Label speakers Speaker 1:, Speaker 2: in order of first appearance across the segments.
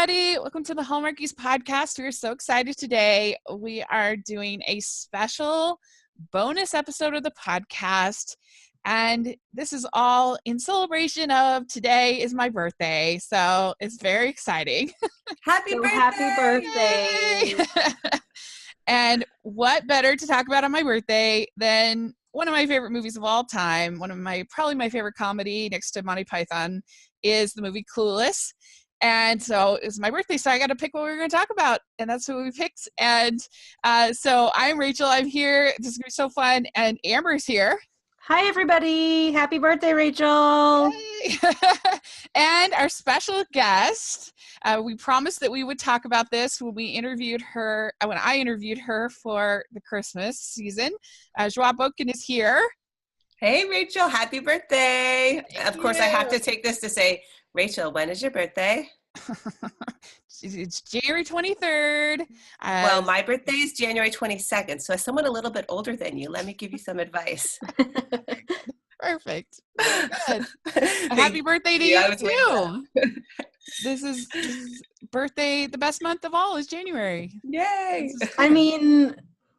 Speaker 1: everybody. Welcome to the Hallmarkies podcast. We are so excited today. We are doing a special bonus episode of the podcast. And this is all in celebration of today is my birthday. So it's very exciting.
Speaker 2: Happy birthday!
Speaker 3: Happy birthday.
Speaker 1: And what better to talk about on my birthday than one of my favorite movies of all time. Probably my favorite comedy next to Monty Python is the movie Clueless. And so it's my birthday, so I got to pick what we're going to talk about, and that's what we picked. And so I'm Rachel. I'm here. This is going to be so fun. And Amber's here.
Speaker 3: Hi, everybody. Happy birthday, Rachel.
Speaker 1: And our special guest, we promised that we would talk about this when I interviewed her for the Christmas season. Joie Botkin is here.
Speaker 2: Hey, Rachel. Happy birthday.
Speaker 1: Thank
Speaker 2: Of course,
Speaker 1: you.
Speaker 2: I have to take this to say, Rachel, when is your birthday?
Speaker 1: It's January 23rd.
Speaker 2: Well, my birthday is January 22nd. So as someone a little bit older than you, let me give you some advice.
Speaker 1: Perfect. Good. Happy birthday to you too. This is birthday. The best month of all is January.
Speaker 2: Yay.
Speaker 3: I mean,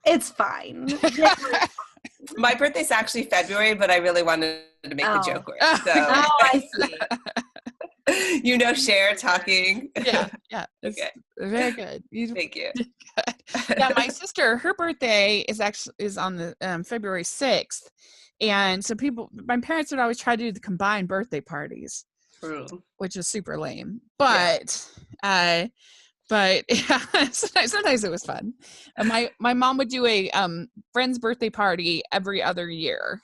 Speaker 3: it's fine.
Speaker 2: My birthday's actually February, but I really wanted to make the joke work. So.
Speaker 3: Oh, I see.
Speaker 2: You know, Cher talking.
Speaker 1: Yeah. It's
Speaker 2: Okay.
Speaker 1: very good.
Speaker 2: Thank you.
Speaker 1: Good. Yeah, my sister, her birthday is on the February 6th. And so my parents would always try to do the combined birthday parties.
Speaker 2: True.
Speaker 1: Which is super lame. But yeah, sometimes it was fun. And my mom would do a friend's birthday party every other year.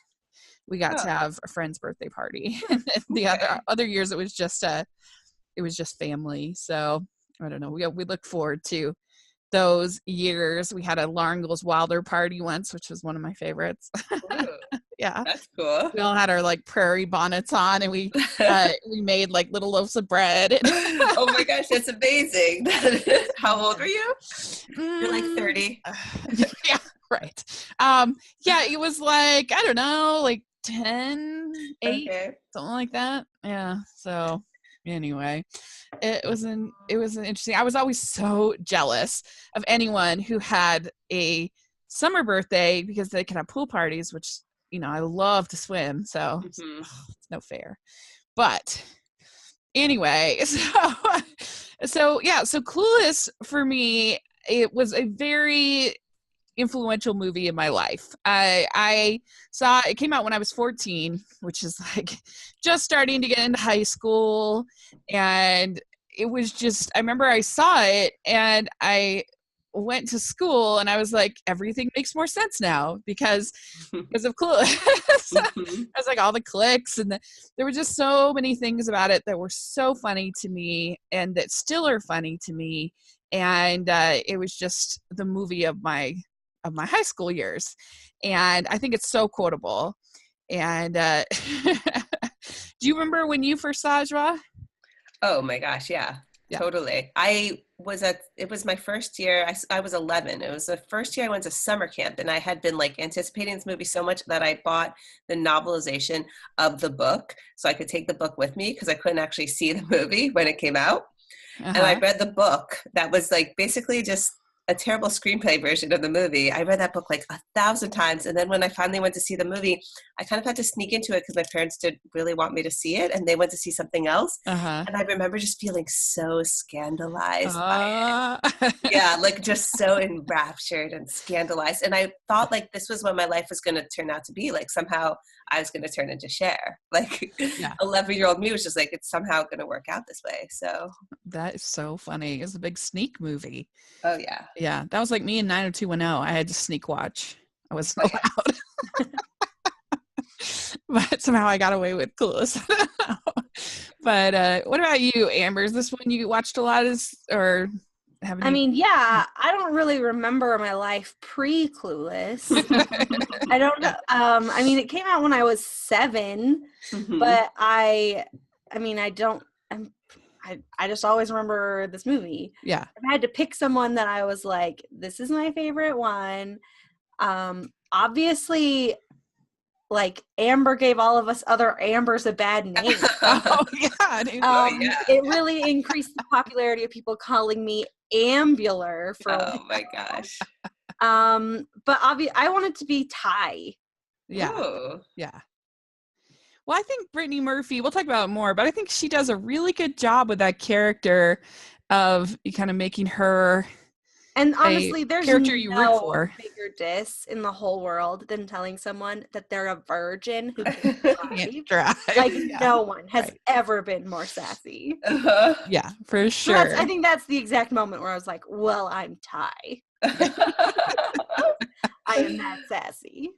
Speaker 1: We got to have a friend's birthday party. And the other years it was just family. So I don't know. We look forward to those years. We had a Lauren Goes Wilder party once, which was one of my favorites. Yeah,
Speaker 2: that's cool.
Speaker 1: We all had our like prairie bonnets on, and we made like little loaves of bread.
Speaker 2: Oh my gosh, that's amazing. How old were you? You're like 30.
Speaker 1: Yeah, right. Yeah, it was like, I don't know, like 10, 8, something like that. Yeah. So anyway, it was an interesting. I was always so jealous of anyone who had a summer birthday because they could have pool parties, which, you know, I love to swim, so it's no fair. But anyway, so Clueless for me, it was a very influential movie in my life. I saw it came out when I was 14, which is like just starting to get into high school, and it was just, I remember I saw it and I went to school and I was like, everything makes more sense now because of Clueless. I was like, all the clicks and there were just so many things about it that were so funny to me and that still are funny to me. And it was just the movie of my high school years. And I think it's so quotable. And do you remember when you first saw Joie?
Speaker 2: Oh my gosh, yeah. Totally. It was my first year. I was 11. It was the first year I went to summer camp, and I had been like anticipating this movie so much that I bought the novelization of the book so I could take the book with me because I couldn't actually see the movie when it came out. And I read the book that was like basically just a terrible screenplay version of the movie. I read that book like 1,000 times. And then when I finally went to see the movie, I kind of had to sneak into it because my parents didn't really want me to see it. And they went to see something else. And I remember just feeling so scandalized by it. Yeah, like just so enraptured and scandalized. And I thought like this was what my life was going to turn out to be. Like somehow I was going to turn into Cher. Like 11-year-old me was just like, it's somehow going to work out this way. So
Speaker 1: that is so funny. It's a big sneak movie.
Speaker 2: Oh yeah.
Speaker 1: Yeah, that was like me in 90210. I had to sneak watch. I wasn't allowed. But somehow I got away with Clueless. But what about you, Amber? Is this one you watched a lot? I
Speaker 3: don't really remember my life pre-Clueless. I don't know. It came out when I was 7, but I just always remember this movie.
Speaker 1: Yeah.
Speaker 3: If I had to pick someone that I was like, this is my favorite one. Obviously, like Amber gave all of us other Ambers a bad name. It really increased the popularity of people calling me Ambular for a while.
Speaker 2: My gosh.
Speaker 3: But I wanted to be Ty.
Speaker 1: Yeah.
Speaker 2: Ooh.
Speaker 1: Yeah. Well, I think Brittany Murphy, we'll talk about it more, but I think she does a really good job with that character of kind of making her
Speaker 3: and honestly, there's
Speaker 1: character you root for.
Speaker 3: Bigger diss in the whole world than telling someone that they're a virgin who can't drive. Like no one has ever been more sassy.
Speaker 1: Yeah, for sure.
Speaker 3: So I think that's the exact moment where I was like, well, I'm Ty. I am that sassy.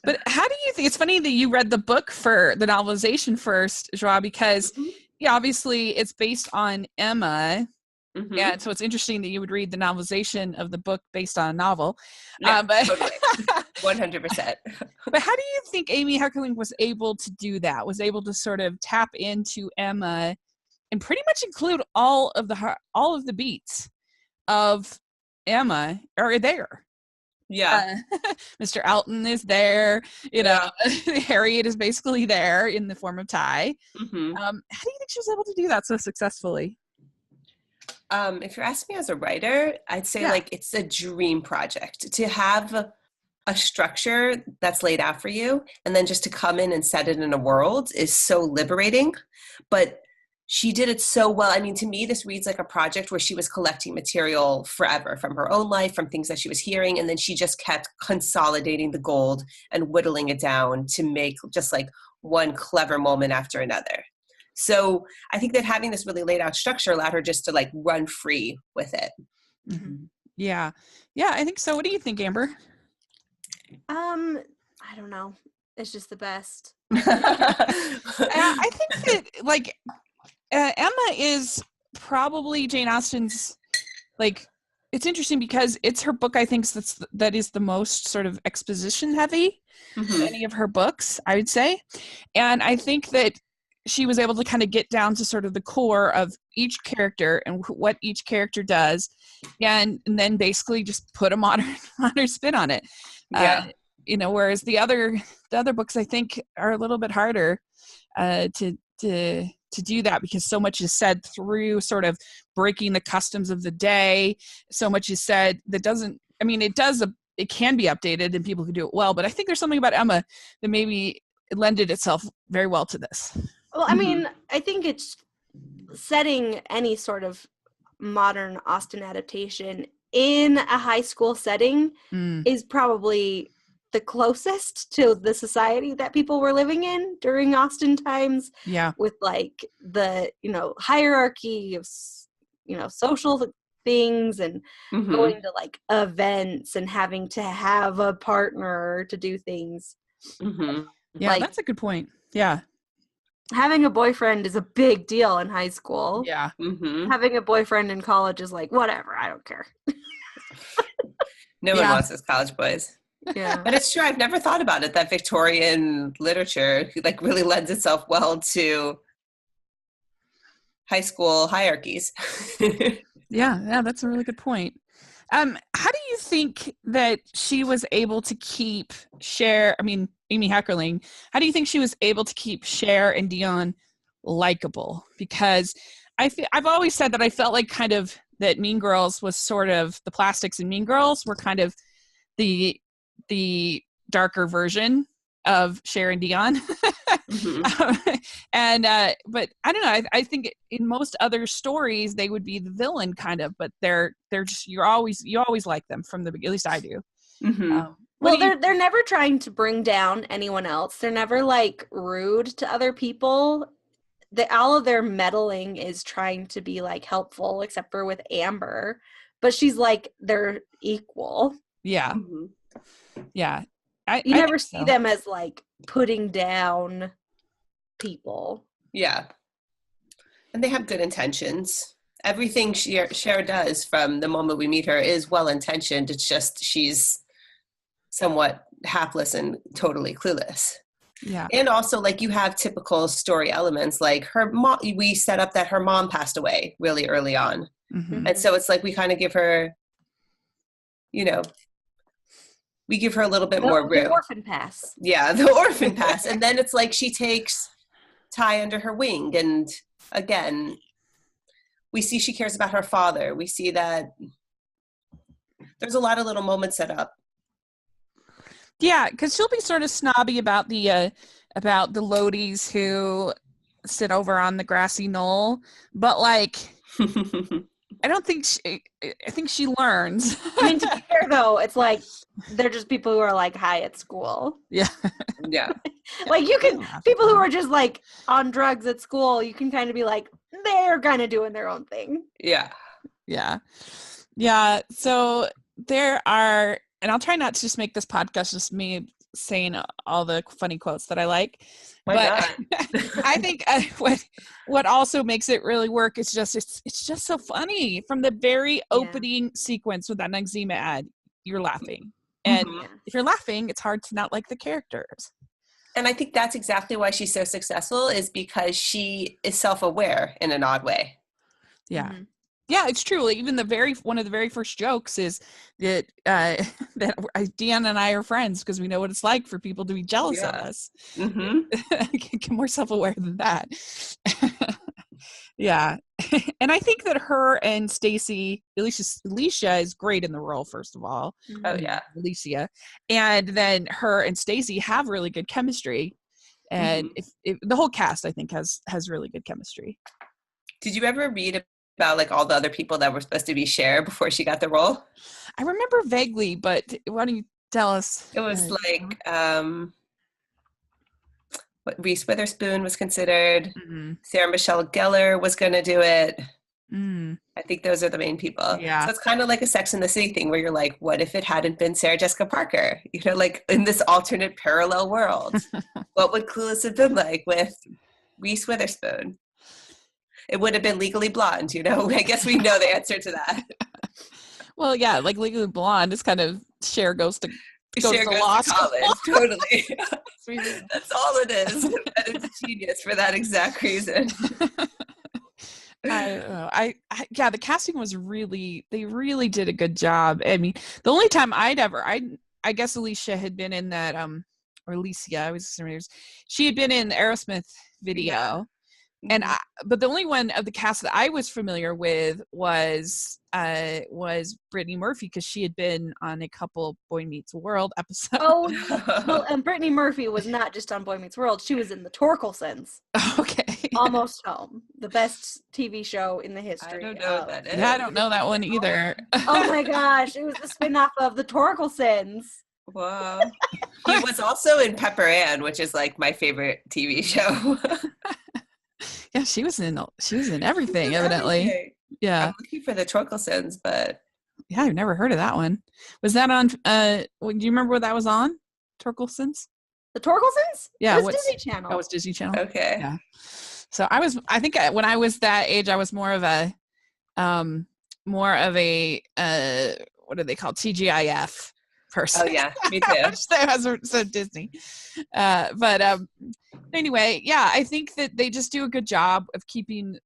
Speaker 1: But how do you think, it's funny that you read the book for the novelization first, Joie, because obviously it's based on Emma. And so it's interesting that you would read the novelization of the book based on a novel.
Speaker 2: Yeah, totally. 100%.
Speaker 1: But how do you think Amy Heckerling was able to do that? Was able to sort of tap into Emma and pretty much include all of the beats of Emma are there.
Speaker 2: Yeah.
Speaker 1: Mr. Alton is there. You know, Harriet is basically there in the form of Ty. How do you think she was able to do that so successfully?
Speaker 2: If you're asking me as a writer, I'd say like it's a dream project to have a structure that's laid out for you, and then just to come in and set it in a world is so liberating. But she did it so well. I mean, to me, this reads like a project where she was collecting material forever from her own life, from things that she was hearing, and then she just kept consolidating the gold and whittling it down to make just like one clever moment after another. So I think that having this really laid out structure allowed her just to like run free with it.
Speaker 1: Yeah. Yeah, I think so. What do you think, Amber?
Speaker 3: I don't know. It's just the best.
Speaker 1: I think that like Emma is probably Jane Austen's, like, it's interesting because it's her book, I think, that is the most sort of exposition heavy of any of her books, I would say. And I think that she was able to kind of get down to sort of the core of each character and what each character does, and then basically just put a modern spin on it. You know, whereas the other books I think are a little bit harder to do that, because so much is said through sort of breaking the customs of the day. So much is said that doesn't, I mean, it can be updated and people can do it well, but I think there's something about Emma that maybe it lended itself very well to this.
Speaker 3: Well, I mean, I think it's setting any sort of modern Austen adaptation in a high school setting is probably the closest to the society that people were living in during Austen times.
Speaker 1: Yeah.
Speaker 3: With like the, hierarchy of, social things and going to like events and having to have a partner to do things.
Speaker 1: Yeah, like, that's a good point. Yeah.
Speaker 3: Having a boyfriend is a big deal in high school.
Speaker 1: Yeah.
Speaker 3: Having a boyfriend in college is like, whatever, I don't care.
Speaker 2: No one wants those college boys.
Speaker 3: Yeah.
Speaker 2: But it's true. I've never thought about it, that Victorian literature like really lends itself well to high school hierarchies.
Speaker 1: Yeah, that's a really good point. How do you think that she was able to keep Amy Heckerling, how do you think she was able to keep Cher and Dion likable? Because I've always said that I felt like kind of that Mean Girls was sort of, the Plastics and Mean Girls were kind of the darker version of Cher and Dion. But I don't know, I think in most other stories they would be the villain kind of, but they're just, you always like them from the beginning, at least I do.
Speaker 3: Well, they're never trying to bring down anyone else. They're never like rude to other people. All of their meddling is trying to be like helpful, except for with Amber, but she's like they're equal.
Speaker 1: Yeah. Yeah.
Speaker 3: You never see them as like putting down people.
Speaker 2: Yeah. And they have good intentions. Everything Cher does from the moment we meet her is well-intentioned. It's just she's somewhat hapless and totally clueless.
Speaker 1: Yeah.
Speaker 2: And also, like, you have typical story elements, like her mom, we set up that her mom passed away really early on. And so it's like we kind of give her, we give her a little bit more room.
Speaker 3: The orphan pass.
Speaker 2: Yeah, the orphan pass. And then it's like she takes Ty under her wing. And again, we see she cares about her father. We see that there's a lot of little moments set up.
Speaker 1: Yeah, because she'll be sort of snobby about the Lodies who sit over on the grassy knoll, but like I think she learns.
Speaker 3: I mean, to be fair though, it's like they're just people who are like high at school.
Speaker 1: Yeah.
Speaker 2: Yeah.
Speaker 3: Like you can, people who are just like on drugs at school, you can kind of be like, they're kind of doing their own thing.
Speaker 2: Yeah.
Speaker 1: Yeah. Yeah. So there are, and I'll try not to just make this podcast just me saying all the funny quotes that I like. But I think what also makes it really work is just it's just so funny. From the very opening sequence with that Noxzema ad, you're laughing. And if you're laughing, it's hard to not like the characters.
Speaker 2: And I think that's exactly why she's so successful, is because she is self-aware in an odd way.
Speaker 1: Yeah. Mm-hmm. Yeah, it's true. Like, even one of the very first jokes is that that Deanna and I are friends because we know what it's like for people to be jealous of us. Get more self-aware than that. Yeah, and I think that her and Stacey, Alicia is great in the role. First of all,
Speaker 2: oh yeah,
Speaker 1: Alicia, and then her and Stacey have really good chemistry, and if the whole cast I think has really good chemistry.
Speaker 2: Did you ever read about like all the other people that were supposed to be Cher before she got the role?
Speaker 1: I remember vaguely, but why don't you tell us?
Speaker 2: It was like what Reese Witherspoon was considered. Sarah Michelle Gellar was going to do it. I think those are the main people.
Speaker 1: Yeah.
Speaker 2: So it's kind of like a Sex and the City thing where you're like, what if it hadn't been Sarah Jessica Parker? You know, like in this alternate parallel world, what would Clueless have been like with Reese Witherspoon? It would have been Legally Blonde, you know? I guess we know the answer to that.
Speaker 1: Well, yeah, like Legally Blonde is kind of Cher goes to law school.
Speaker 2: College, totally. That's all it is. And it's a genius for that exact reason.
Speaker 1: I don't know. Yeah, the casting was they really did a good job. I mean, the only time I guess Alicia had been in that, or Alicia, she had been in the Aerosmith video. Yeah. And but the only one of the cast that I was familiar with was Brittany Murphy, because she had been on a couple Boy Meets World episodes.
Speaker 3: Oh, well, and Brittany Murphy was not just on Boy Meets World; she was in the Torkelsons.
Speaker 1: Okay,
Speaker 3: Almost Home, the best TV show in the history.
Speaker 2: I don't know what that is.
Speaker 1: Yeah, I don't know that one either.
Speaker 3: Oh my gosh, it was the spinoff of the Torkelsons.
Speaker 2: Wow. He was also in Pepper Ann, which is like my favorite TV show.
Speaker 1: Yeah, she was in everything, evidently. Yeah.
Speaker 2: I'm looking for the Torkelsons, but
Speaker 1: yeah, I've never heard of that one. Was that on do you remember what that was on? Torkelsons?
Speaker 3: The Torkelsons?
Speaker 1: Yeah,
Speaker 3: it was Disney Channel.
Speaker 1: That was Disney Channel.
Speaker 2: Okay.
Speaker 1: Yeah. So I think when I was that age, I was more of a what do they call TGIF person.
Speaker 2: Oh yeah, me too.
Speaker 1: So Disney. But anyway, yeah, I think that they just do a good job of keeping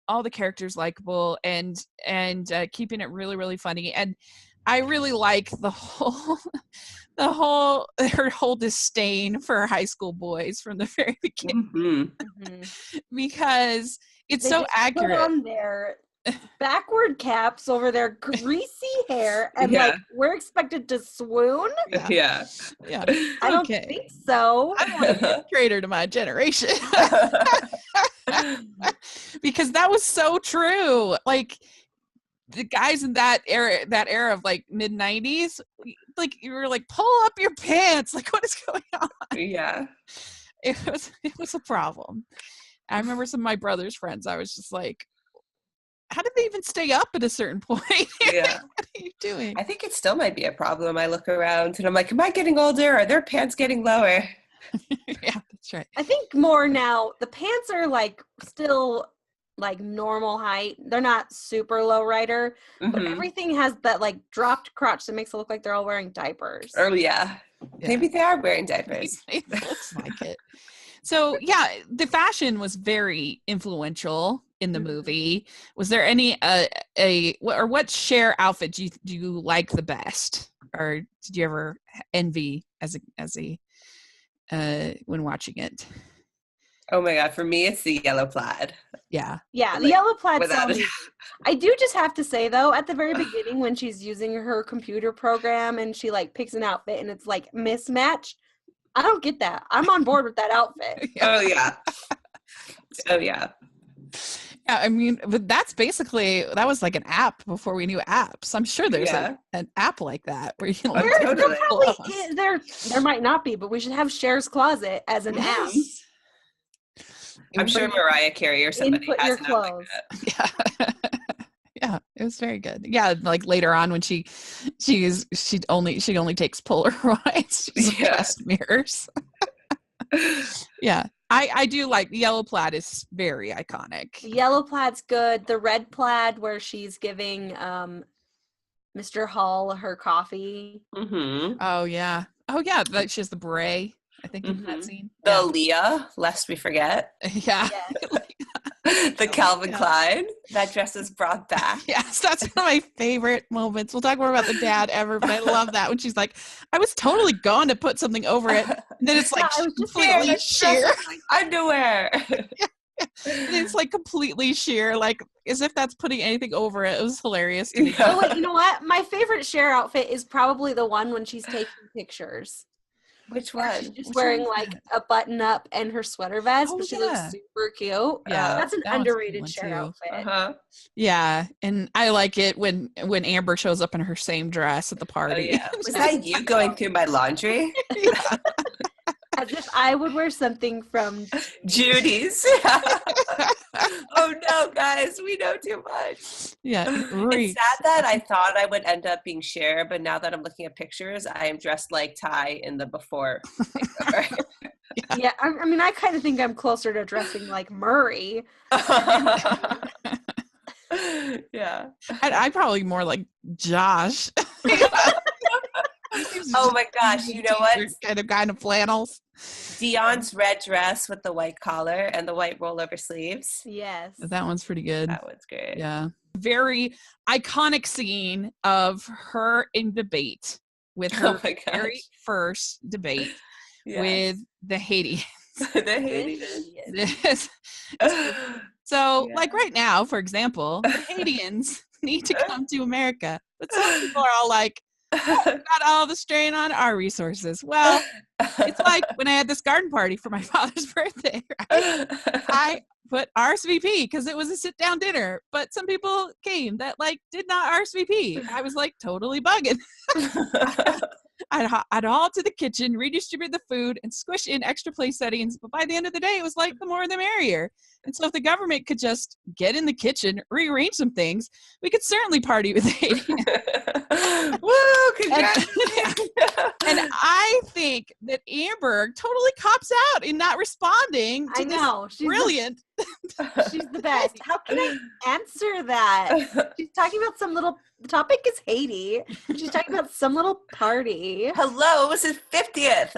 Speaker 1: all the characters likable and keeping it really, really funny. And I really like her whole disdain for high school boys from the very beginning, because it's they so accurate.
Speaker 3: Put on their backward caps over their greasy hair, and like we're expected to swoon.
Speaker 2: Yeah.
Speaker 3: I don't think so.
Speaker 1: I don't want to be a traitor to my generation. Because that was so true. Like the guys in that era of like mid 90s, like you were like, pull up your pants. Like, what is going on?
Speaker 2: Yeah.
Speaker 1: It was a problem. I remember some of my brother's friends, I was just like, how did they even stay up at a certain point?
Speaker 2: Yeah.
Speaker 1: What are you doing?
Speaker 2: I think it still might be a problem. I look around and I'm like, am I getting older? Are their pants getting lower?
Speaker 1: Yeah, that's right.
Speaker 3: I think more now, the pants are like still like normal height. They're not super low rider, but everything has that like dropped crotch that makes it look like they're all wearing diapers.
Speaker 2: Oh yeah. Maybe they are wearing diapers.
Speaker 1: It looks like it. So yeah, the fashion was very influential in the movie. Was there any what Cher outfit do you like the best? or did you ever envy as a when watching it?
Speaker 2: Oh my God. For me, it's the yellow plaid.
Speaker 1: Yeah.
Speaker 3: Yeah, the yellow plaid
Speaker 2: without
Speaker 3: song. I do just have to say, though, at the very beginning when she's using her computer program and she like picks an outfit and it's like mismatch, I don't get that. I'm on board with that outfit.
Speaker 2: Oh yeah. Oh yeah.
Speaker 1: Yeah, I mean, but that was like an app before we knew apps. I'm sure there's like an app like that where you can like
Speaker 3: there might not be, but we should have Cher's Closet as an app.
Speaker 2: I'm sure Mariah Carey or somebody has an app like
Speaker 1: that. Yeah. Yeah, it was very good. Yeah, like later on when she only takes Polaroids. She's just mirrors. Yeah. I do like the yellow plaid is very iconic.
Speaker 3: The yellow plaid's good. The red plaid where she's giving Mr. Hall her coffee.
Speaker 2: Mm-hmm.
Speaker 1: Oh yeah. She has the beret, I think, in that scene.
Speaker 2: The Leah, lest we forget.
Speaker 1: Yeah.
Speaker 2: The Calvin Klein. That dress is brought back.
Speaker 1: Yes, that's one of my favorite moments. We'll talk more about the dad ever, but I love that when she's like, I was totally going to put something over it. And then it's like completely sheer.
Speaker 2: Like underwear.
Speaker 1: And it's like completely sheer, like as if that's putting anything over it. It was hilarious to me.
Speaker 3: Oh, wait, you know what? My favorite Cher outfit is probably the one when she's taking pictures.
Speaker 2: Which one?
Speaker 3: She's just wearing like a button up and her sweater vest, but she looks super cute.
Speaker 1: Yeah,
Speaker 3: that's an underrated Cher outfit.
Speaker 1: Yeah, and I like it when Amber shows up in her same dress at the party.
Speaker 2: Oh, yeah. Was that you going through my laundry?
Speaker 1: Yeah.
Speaker 3: As if I would wear something from
Speaker 2: Judy's. Oh no, guys, we know too much.
Speaker 1: Yeah,
Speaker 2: it's sad that I thought I would end up being Cher, but now that I'm looking at pictures, I am dressed like Ty in the before.
Speaker 3: Yeah, I mean, I kind of think I'm closer to dressing like Murray.
Speaker 2: Yeah,
Speaker 1: I'm probably more like Josh.
Speaker 2: Oh my gosh, you know what?
Speaker 1: Kind of guy in flannels.
Speaker 2: Dion's red dress with the white collar and the white rollover sleeves.
Speaker 3: Yes.
Speaker 1: That one's pretty good.
Speaker 2: That one's great.
Speaker 1: Yeah. Very iconic scene of her in debate with her very first debate with the Haitians.
Speaker 2: The Haitians.
Speaker 1: So, like right now, for example, the Haitians need to come to America. But some people are all like, got all the strain on our resources. Well, it's like when I had this garden party for my father's birthday, right? I put RSVP because it was a sit-down dinner, but some people came that like did not RSVP. I was like totally bugging. I'd haul to the kitchen, redistribute the food, and squish in extra place settings. But by the end of the day, it was like the more the merrier. And so if the government could just get in the kitchen, rearrange some things, we could certainly party with Haiti.
Speaker 2: Woo! Congratulations!
Speaker 1: And I think that Amber totally cops out in not responding to this brilliant.
Speaker 3: She's the best. How can I answer that? She's talking about some little topic is Haiti. She's talking about some little party.
Speaker 2: Hello, it was his 50th.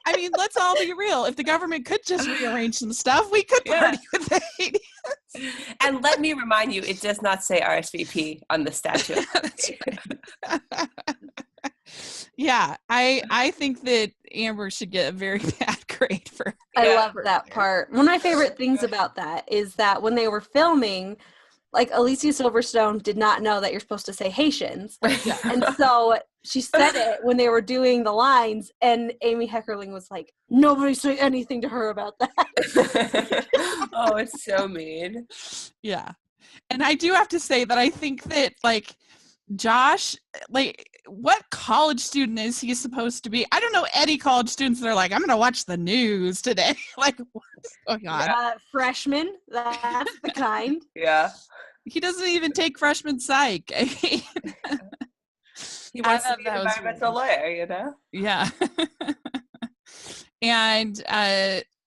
Speaker 1: I mean, let's all be real. If the government could just rearrange some stuff, we could party with the Haitians.
Speaker 2: And let me remind you, it does not say RSVP on the statue.
Speaker 1: Yeah, I think that Amber should get a very bad grade for.
Speaker 3: I love that part. One of my favorite things about that is that when they were filming, like Alicia Silverstone did not know that you're supposed to say Haitians. And so she said it when they were doing the lines, and Amy Heckerling was like, nobody say anything to her about that.
Speaker 2: Oh, it's so mean.
Speaker 1: Yeah. And I do have to say that I think that like Josh, like what college student is he supposed to be? I don't know any college students that are like, I'm going to watch the news today. Like, what's going on?
Speaker 3: Freshman, that's the kind.
Speaker 2: Yeah.
Speaker 1: He doesn't even take freshman psych.
Speaker 2: He wants to be an environmental lawyer, you know?
Speaker 1: Yeah. And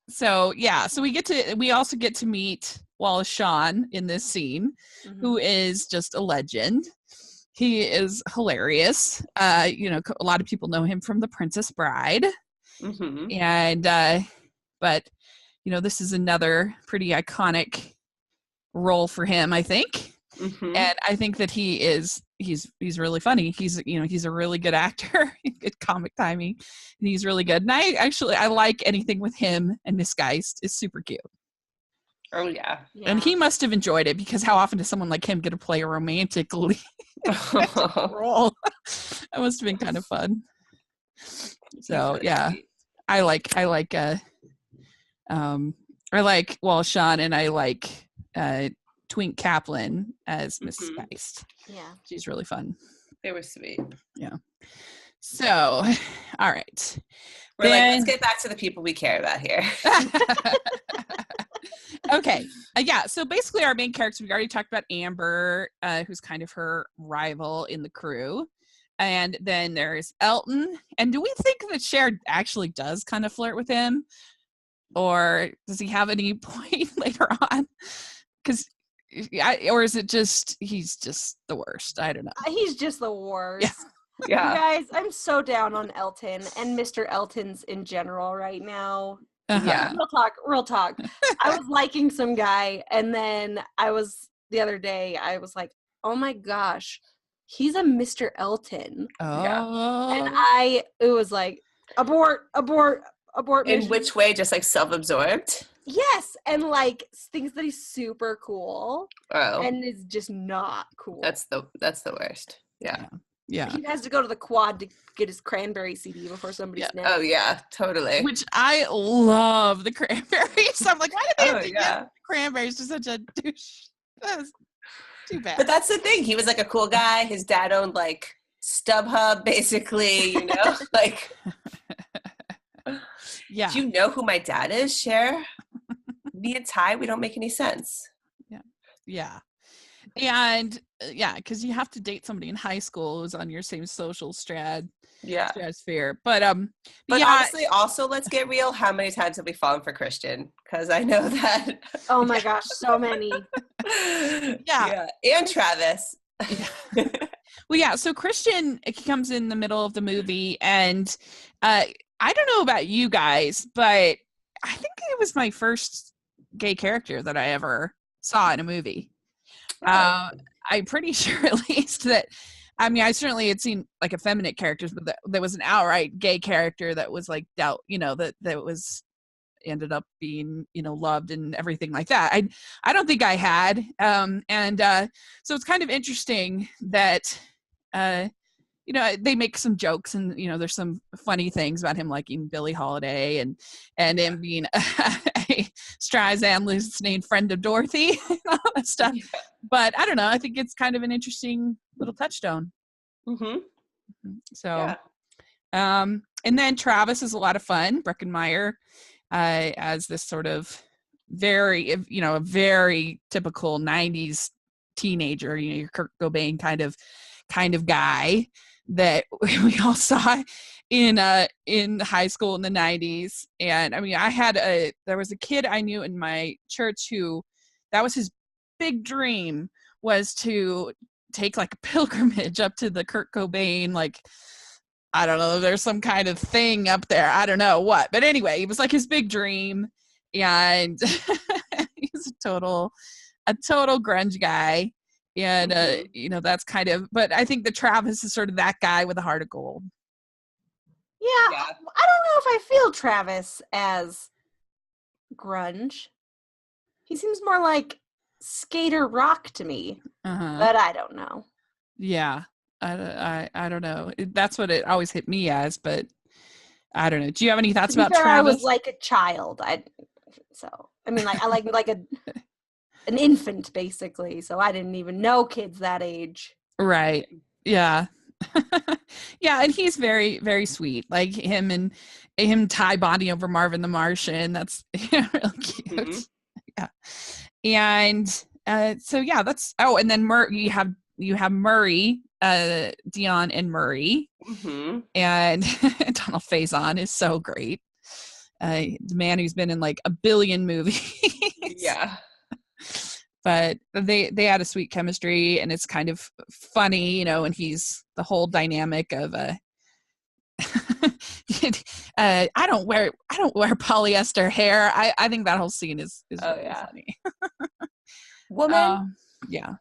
Speaker 1: so we also get to meet Wallace Shawn in this scene, who is just a legend. He is hilarious. A lot of people know him from The Princess Bride. And but this is another pretty iconic role for him, I think. And I think that he's really funny. He's a really good actor, good comic timing, and he's really good. And I like anything with him and Miss Geist is super cute.
Speaker 2: Oh yeah.
Speaker 1: And he must have enjoyed it, because how often does someone like him get to play a romantic lead role? That must have been kind of fun. So yeah, I like Sean, and I like Twink Kaplan as Miss Geist.
Speaker 3: Yeah,
Speaker 1: she's really fun.
Speaker 2: They were sweet.
Speaker 1: Yeah. So, all right.
Speaker 2: We're let's get back to the people we care about here.
Speaker 1: Okay. Yeah. So basically, our main character, we already talked about Amber, who's kind of her rival in the crew. And then there's Elton. And do we think that Cher actually does kind of flirt with him? Or does he have any point later on? Or is it just, he's just the worst? I don't know.
Speaker 3: He's just the worst.
Speaker 2: Yeah.
Speaker 3: You guys, I'm so down on Elton and Mr. Elton's in general right now.
Speaker 2: Yeah.
Speaker 3: Real talk. I was liking some guy, and then the other day, I was like, oh my gosh, he's a Mr. Elton.
Speaker 1: Oh. Yeah.
Speaker 3: And it was like, abort
Speaker 2: In
Speaker 3: mission.
Speaker 2: which way? Just like self-absorbed?
Speaker 3: Yes, and like thinks that he's super cool.
Speaker 2: Oh.
Speaker 3: And is just not cool.
Speaker 2: That's the worst. Yeah.
Speaker 1: Yeah.
Speaker 3: He has to go to the quad to get his Cranberry CD before somebody snaps.
Speaker 2: Oh yeah, totally.
Speaker 1: Which I love the Cranberries. I'm like, why did they have to get Cranberries to such a douche? That's too bad.
Speaker 2: But that's the thing. He was like a cool guy. His dad owned like StubHub, basically, like.
Speaker 1: Yeah.
Speaker 2: Do you know who my dad is, Cher? Me and Ty, we don't make any sense.
Speaker 1: Yeah. Yeah. And because you have to date somebody in high school who's on your same social stratosphere. But
Speaker 2: honestly, also, let's get real. How many times have we fallen for Christian? Because I know that.
Speaker 3: Oh my gosh, so many.
Speaker 2: Yeah. And Travis.
Speaker 1: Yeah. Well, yeah. So Christian comes in the middle of the movie, and I don't know about you guys, but I think it was my first gay character that I ever saw in a movie. I'm pretty sure, at least, that I certainly had seen like effeminate characters, but there was an outright gay character that was like that was ended up being loved and everything like that. I don't think I had, so it's kind of interesting that they make some jokes, and there's some funny things about him liking Billie Holiday and him being a Streisand listening friend of Dorothy and all that stuff. Yeah. But I don't know. I think it's kind of an interesting little touchstone.
Speaker 2: Mm-hmm.
Speaker 1: So, and then Travis is a lot of fun. Breckenmeyer as this sort of very, a very typical 90s teenager, your Kurt Cobain kind of guy that we all saw in high school in the 90s. And there was a kid I knew in my church who that was his big dream, was to take like a pilgrimage up to the Kurt Cobain, like, I don't know, there's some kind of thing up there, I don't know what, but anyway, it was like his big dream. And he's a total grunge guy. And that's kind of, but I think that Travis is sort of that guy with a heart of gold.
Speaker 3: Yeah. I don't know if I feel Travis as grunge. He seems more like skater rock to me, but I don't know.
Speaker 1: Yeah, I don't know. That's what it always hit me as, but I don't know. Do you have any thoughts about Travis?
Speaker 3: I was like a child. I like an infant, basically, so I didn't even know kids that age.
Speaker 1: Right. Yeah. Yeah, and he's very, very sweet. Like him tie bonding over Marvin the Martian. That's really cute. Mm-hmm. Yeah. And so yeah, that's and then you have Murray, Dion and Murray. Mm-hmm. And Donald Faison is so great. The man who's been in like a billion movies.
Speaker 2: Yeah.
Speaker 1: But they had a sweet chemistry, and it's kind of funny, and he's the whole dynamic of I don't wear polyester hair. I think that whole scene is really funny.
Speaker 2: Woman.
Speaker 1: Yeah.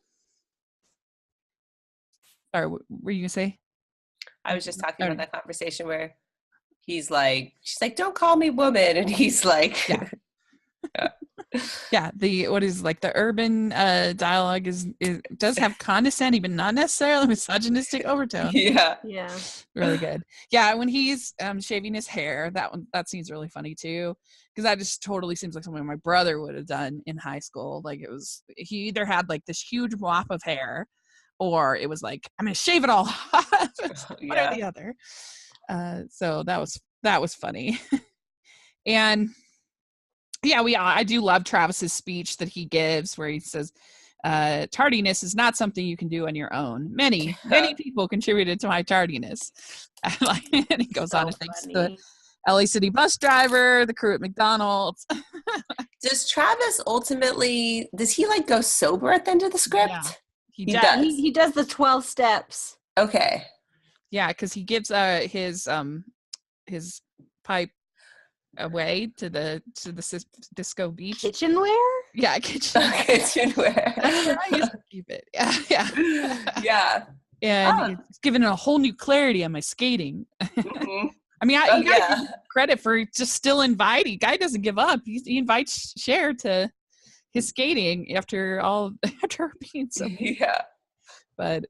Speaker 1: Sorry, what were you gonna say?
Speaker 2: I was just talking about that conversation where she's like, don't call me woman. And he's like,
Speaker 1: yeah. Yeah, the urban dialogue does have condescending, but not necessarily misogynistic overtone.
Speaker 2: Yeah.
Speaker 1: Really good. Yeah, when he's shaving his hair, that scene's really funny too, because that just totally seems like something my brother would have done in high school. Like he either had like this huge mop of hair, or it was like, I'm gonna shave it all off. One or the other. So that was funny. And yeah, I do love Travis's speech that he gives where he says, tardiness is not something you can do on your own. Many people contributed to my tardiness. And he goes on and thanks the LA City bus driver, the crew at McDonald's.
Speaker 2: Does Travis ultimately, does he like go sober at the end of the script?
Speaker 1: Yeah,
Speaker 3: he does. He does the 12 steps.
Speaker 2: Okay.
Speaker 1: Yeah, because he gives his pipe away to the disco beach.
Speaker 3: Kitchenware?
Speaker 1: Yeah, kitchenware. That's where I used to keep it. Yeah. And it's given a whole new clarity on my skating.
Speaker 2: Mm-hmm.
Speaker 1: I mean, you gotta give credit for just still inviting. Guy doesn't give up. He invites Cher to his skating after being so mean.
Speaker 2: Yeah.
Speaker 1: But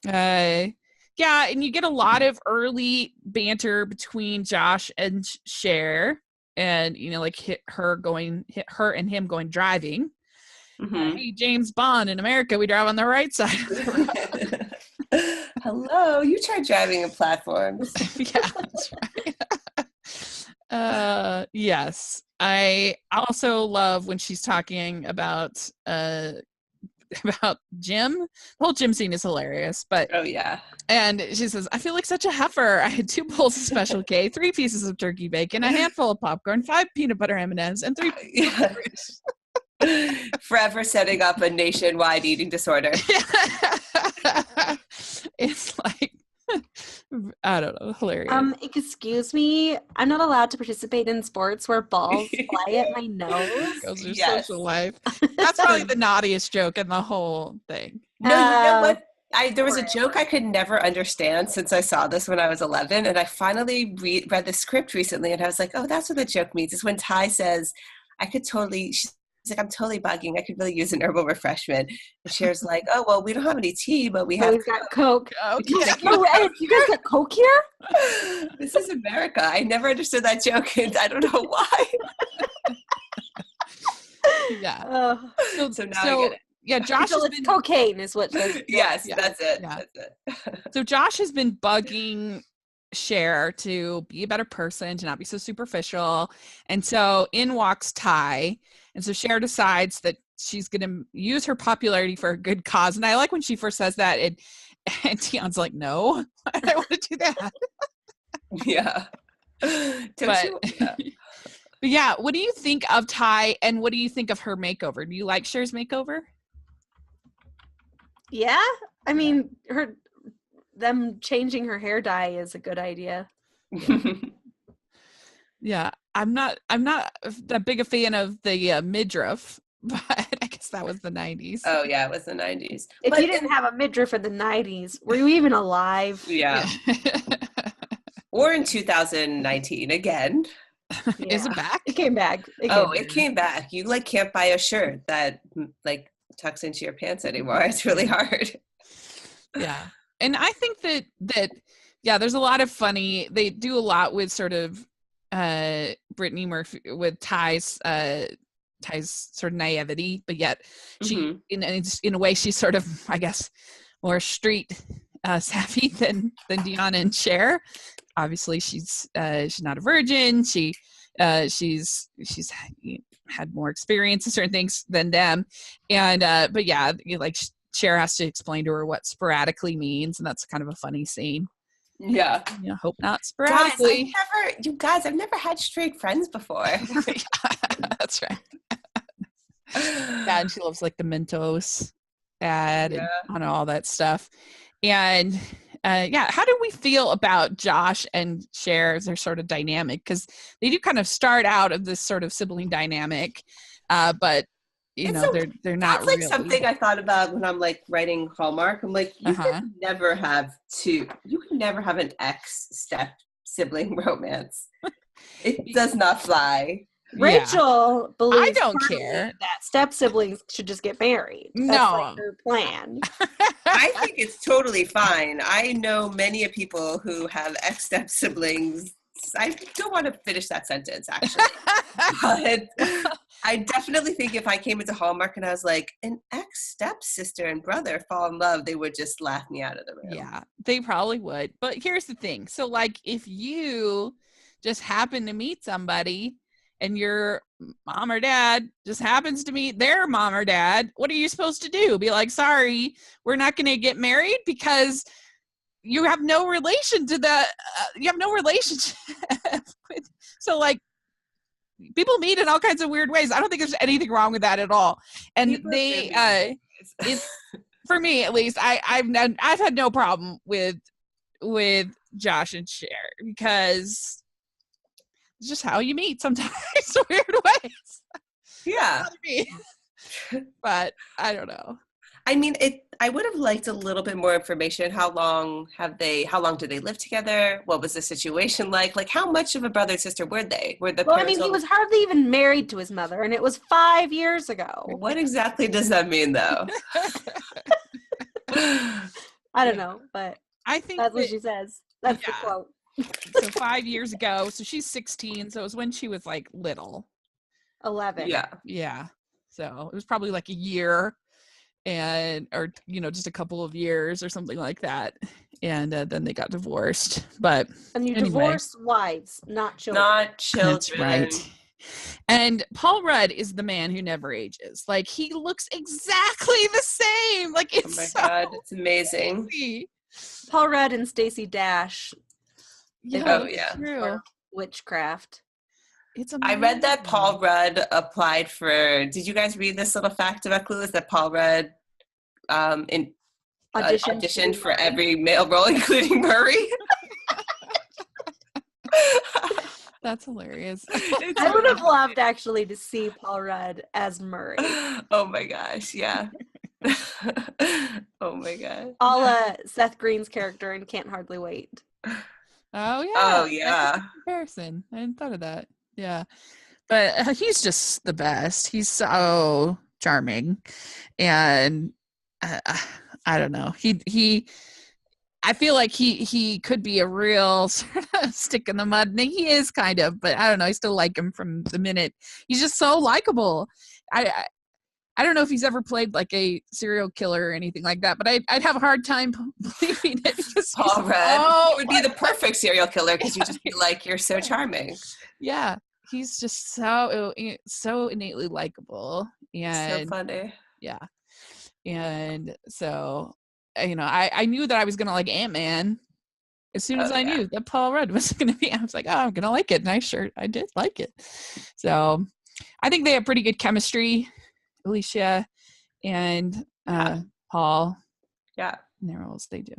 Speaker 1: yeah, and you get a lot of early banter between Josh and Cher, and like her and him going driving.
Speaker 2: Mm-hmm.
Speaker 1: Hey, James Bond, in America, we drive on the right side of the road.
Speaker 2: Hello, you try driving in platforms.
Speaker 1: Yeah, that's right. Yes, I also love when she's talking about Jim. The whole Jim scene is hilarious, but
Speaker 2: oh yeah.
Speaker 1: And she says, I feel like such a heifer. I had 2 bowls of Special K, 3 pieces of turkey bacon, a handful of popcorn, 5 peanut butter M&Ms, and 3
Speaker 2: forever setting up a nationwide eating disorder.
Speaker 1: It's like, I don't know, hilarious.
Speaker 3: Excuse me, I'm not allowed to participate in sports where balls fly at my nose.
Speaker 1: Goes your social life. That's probably the naughtiest joke in the whole thing.
Speaker 2: No, you know what? There was a joke I could never understand since I saw this when I was 11, and I finally read the script recently, and I was like, oh, that's what the joke means. It's when Ty says, she's like, I'm totally bugging. I could really use an herbal refreshment. And Cher's like, oh, well, we don't have any tea, but we've
Speaker 3: got Coke.
Speaker 1: Okay.
Speaker 3: You guys got Coke here?
Speaker 2: This is America. I never understood that joke, and I don't know why.
Speaker 1: Yeah.
Speaker 2: So now I get it.
Speaker 1: Yeah, Josh has
Speaker 3: been cocaine is what
Speaker 2: yes,
Speaker 1: yeah,
Speaker 2: that's it.
Speaker 1: Yeah.
Speaker 2: That's it.
Speaker 1: So Josh has been bugging Cher to be a better person, to not be so superficial. And so in walks Ty. And so Cher decides that she's going to use her popularity for a good cause. And I like when she first says that, and Tion's like, no, I don't want to do that.
Speaker 2: Yeah.
Speaker 1: But yeah, what do you think of Ty, and what do you think of her makeover? Do you like Cher's makeover?
Speaker 3: Yeah, I mean, them changing her hair dye is a good idea.
Speaker 1: Yeah, I'm not that big a fan of the midriff, but I guess that was the 90s.
Speaker 2: Oh yeah, it was the 90s.
Speaker 3: If you didn't have a midriff in the 90s, were you even alive?
Speaker 2: Yeah. Or in 2019 again.
Speaker 1: Yeah. Is it back?
Speaker 3: It came back.
Speaker 2: It came back. You can't buy a shirt that tucks into your pants anymore. It's really hard.
Speaker 1: Yeah. And I think that there's a lot of funny, they do a lot with sort of Brittany Murphy, with Ty's sort of naivety, but yet she in a way she's sort of, I guess, more street savvy than Deanna and Cher. Obviously she's not a virgin. She's had more experience in certain things than them, and but yeah, Cher has to explain to her what sporadically means, and that's kind of a funny scene.
Speaker 2: Yeah.
Speaker 1: Hope not sporadically.
Speaker 2: I've never had straight friends before.
Speaker 1: Yeah, that's right. Yeah, and she loves the Mentos ad and all that stuff. And how do we feel about Josh and Cher as their sort of dynamic? Because they do kind of start out of this sort of sibling dynamic, but you know, they're not
Speaker 2: that's like
Speaker 1: really
Speaker 2: something I thought about when I'm like writing Hallmark. I'm like, you can never have an ex-step sibling romance. It does not fly.
Speaker 3: Rachel believes
Speaker 1: I don't care
Speaker 3: that step siblings should just get married. That's like her plan.
Speaker 2: I think it's totally fine. I know many people who have ex-step siblings. I don't want to finish that sentence, actually. But I definitely think if I came into Hallmark and I was like, an ex-stepsister and brother fall in love, they would just laugh me out of the room.
Speaker 1: Yeah, they probably would. But here's the thing. So, like, if you just happen to meet somebody and your mom or dad just happens to meet their mom or dad, what are you supposed to do? Be like, sorry, we're not going to get married because you have no relation to you have no relationship. So, like, people meet in all kinds of weird ways. I don't think there's anything wrong with that at all. And it's, for me at least, I've had no problem with Josh and Cher because it's just how you meet sometimes. Weird ways.
Speaker 2: Yeah.
Speaker 1: But I don't know.
Speaker 2: I mean, I would have liked a little bit more information. How long do they live together? What was the situation like? Like, how much of a brother and sister were they?
Speaker 3: He was hardly even married to his mother, and it was 5 years ago.
Speaker 2: What exactly does that mean, though?
Speaker 3: I don't know, but
Speaker 1: I think
Speaker 3: that's what she says. That's the quote.
Speaker 1: So 5 years ago, so she's 16, so it was when she was like little.
Speaker 3: 11.
Speaker 1: Yeah. So it was probably like a year or just a couple of years or something like that, and then they got divorced. But
Speaker 3: and you divorce wives, not children.
Speaker 1: That's right. And Paul Rudd is the man who never ages. Like, he looks exactly the same. Like, it's
Speaker 2: God, it's amazing.
Speaker 1: Crazy.
Speaker 3: Paul Rudd and Stacey Dash.
Speaker 1: True.
Speaker 3: Witchcraft.
Speaker 1: It's
Speaker 2: I read that Paul Rudd applied for. Did you guys read this little fact about Clueless that Paul Rudd auditioned for every male role, including Murray?
Speaker 1: That's hilarious.
Speaker 3: I would have loved actually to see Paul Rudd as Murray.
Speaker 2: Oh my gosh, yeah. Oh my god.
Speaker 3: Seth Green's character in Can't Hardly Wait.
Speaker 1: Oh yeah.
Speaker 2: Oh yeah.
Speaker 1: That's a comparison. I hadn't thought of that. Yeah. But he's just the best. He's so charming. And I don't know. I feel like he could be a real sort of stick in the mud, and he is kind of, but I don't know. I still like him from the minute. He's just so likable. I don't know if he's ever played like a serial killer or anything like that, but I'd have a hard time believing it.
Speaker 2: Paul Rudd would be the perfect serial killer because you just feel like you're so charming.
Speaker 1: Yeah, he's just so innately likable and
Speaker 2: so funny.
Speaker 1: Yeah, and so. I knew that I was going to like Ant-Man as soon as I knew that Paul Rudd was going to be. I was like, oh, I'm going to like it. And I did like it. So I think they have pretty good chemistry, Alicia and Paul.
Speaker 2: Yeah.
Speaker 1: In their roles, they do.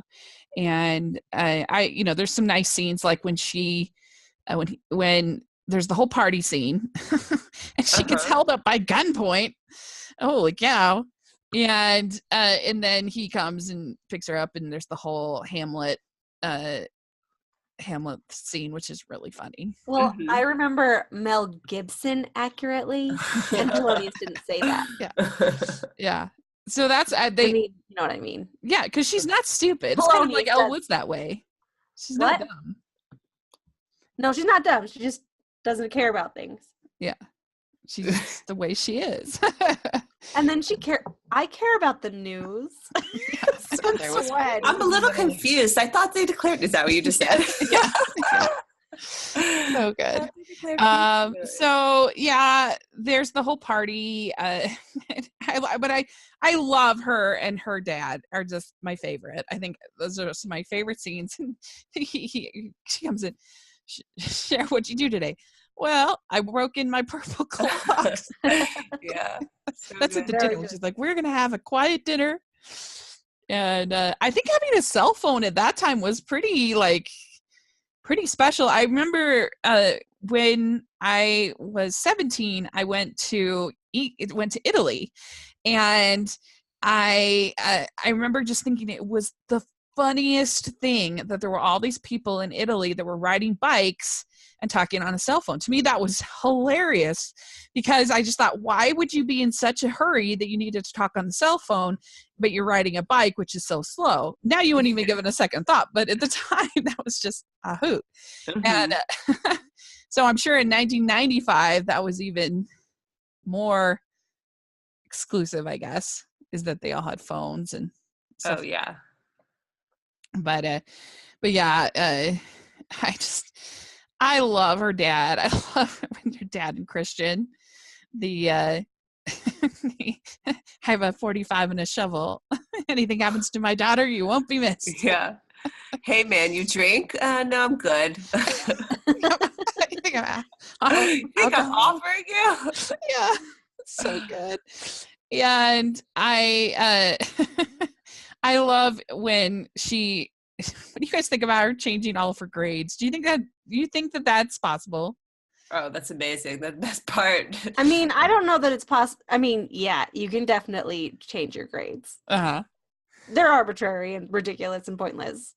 Speaker 1: And there's some nice scenes like when when there's the whole party scene and she gets held up by gunpoint. Holy cow. And then he comes and picks her up, and there's the whole Hamlet scene, which is really funny.
Speaker 3: Well, I remember Mel Gibson accurately, and Thelonious didn't say that.
Speaker 1: Yeah. So that's
Speaker 3: you know what I mean?
Speaker 1: Yeah, because she's not stupid. It's kind of like Elle Woods that way. She's not dumb.
Speaker 3: No, she's not dumb. She just doesn't care about things.
Speaker 1: Yeah. She's just the way she is.
Speaker 3: And then I care about the news.
Speaker 2: I'm a little confused. I thought they declared. Is that what you just said?
Speaker 1: Yeah. So good. So yeah, there's the whole party. But I love her and her dad are just my favorite. I think those are some of my favorite scenes. She comes in. Cher, what'd you do today? Well, I broke in my purple clocks.
Speaker 2: Yeah.
Speaker 1: So that's at the dinner. She's like, we're going to have a quiet dinner. And I think having a cell phone at that time was pretty special. I remember when I was 17, I went to went to Italy, and I remember just thinking it was the funniest thing that there were all these people in Italy that were riding bikes and talking on a cell phone. To me, that was hilarious, because I just thought, why would you be in such a hurry that you needed to talk on the cell phone, but you're riding a bike, which is so slow? Now you wouldn't even give it a second thought, but at the time that was just a hoot. And so I'm sure in 1995, that was even more exclusive, I guess, is that they all had phones and stuff.
Speaker 2: Oh yeah.
Speaker 1: But yeah, I love her dad. I love when your dad and Christian, I have a 45 and a shovel. Anything happens to my daughter, you won't be missed.
Speaker 2: Yeah. Hey man, you drink? No, I'm good.
Speaker 1: I
Speaker 2: think I'm offering you?
Speaker 1: Yeah, so good. Yeah, and I love when she. What do you guys think about her changing all of her grades? Do you think that that's possible?
Speaker 2: Oh, that's amazing. That's the best part.
Speaker 3: I mean, I don't know that it's possible. I mean, yeah, you can definitely change your grades. They're arbitrary and ridiculous and pointless.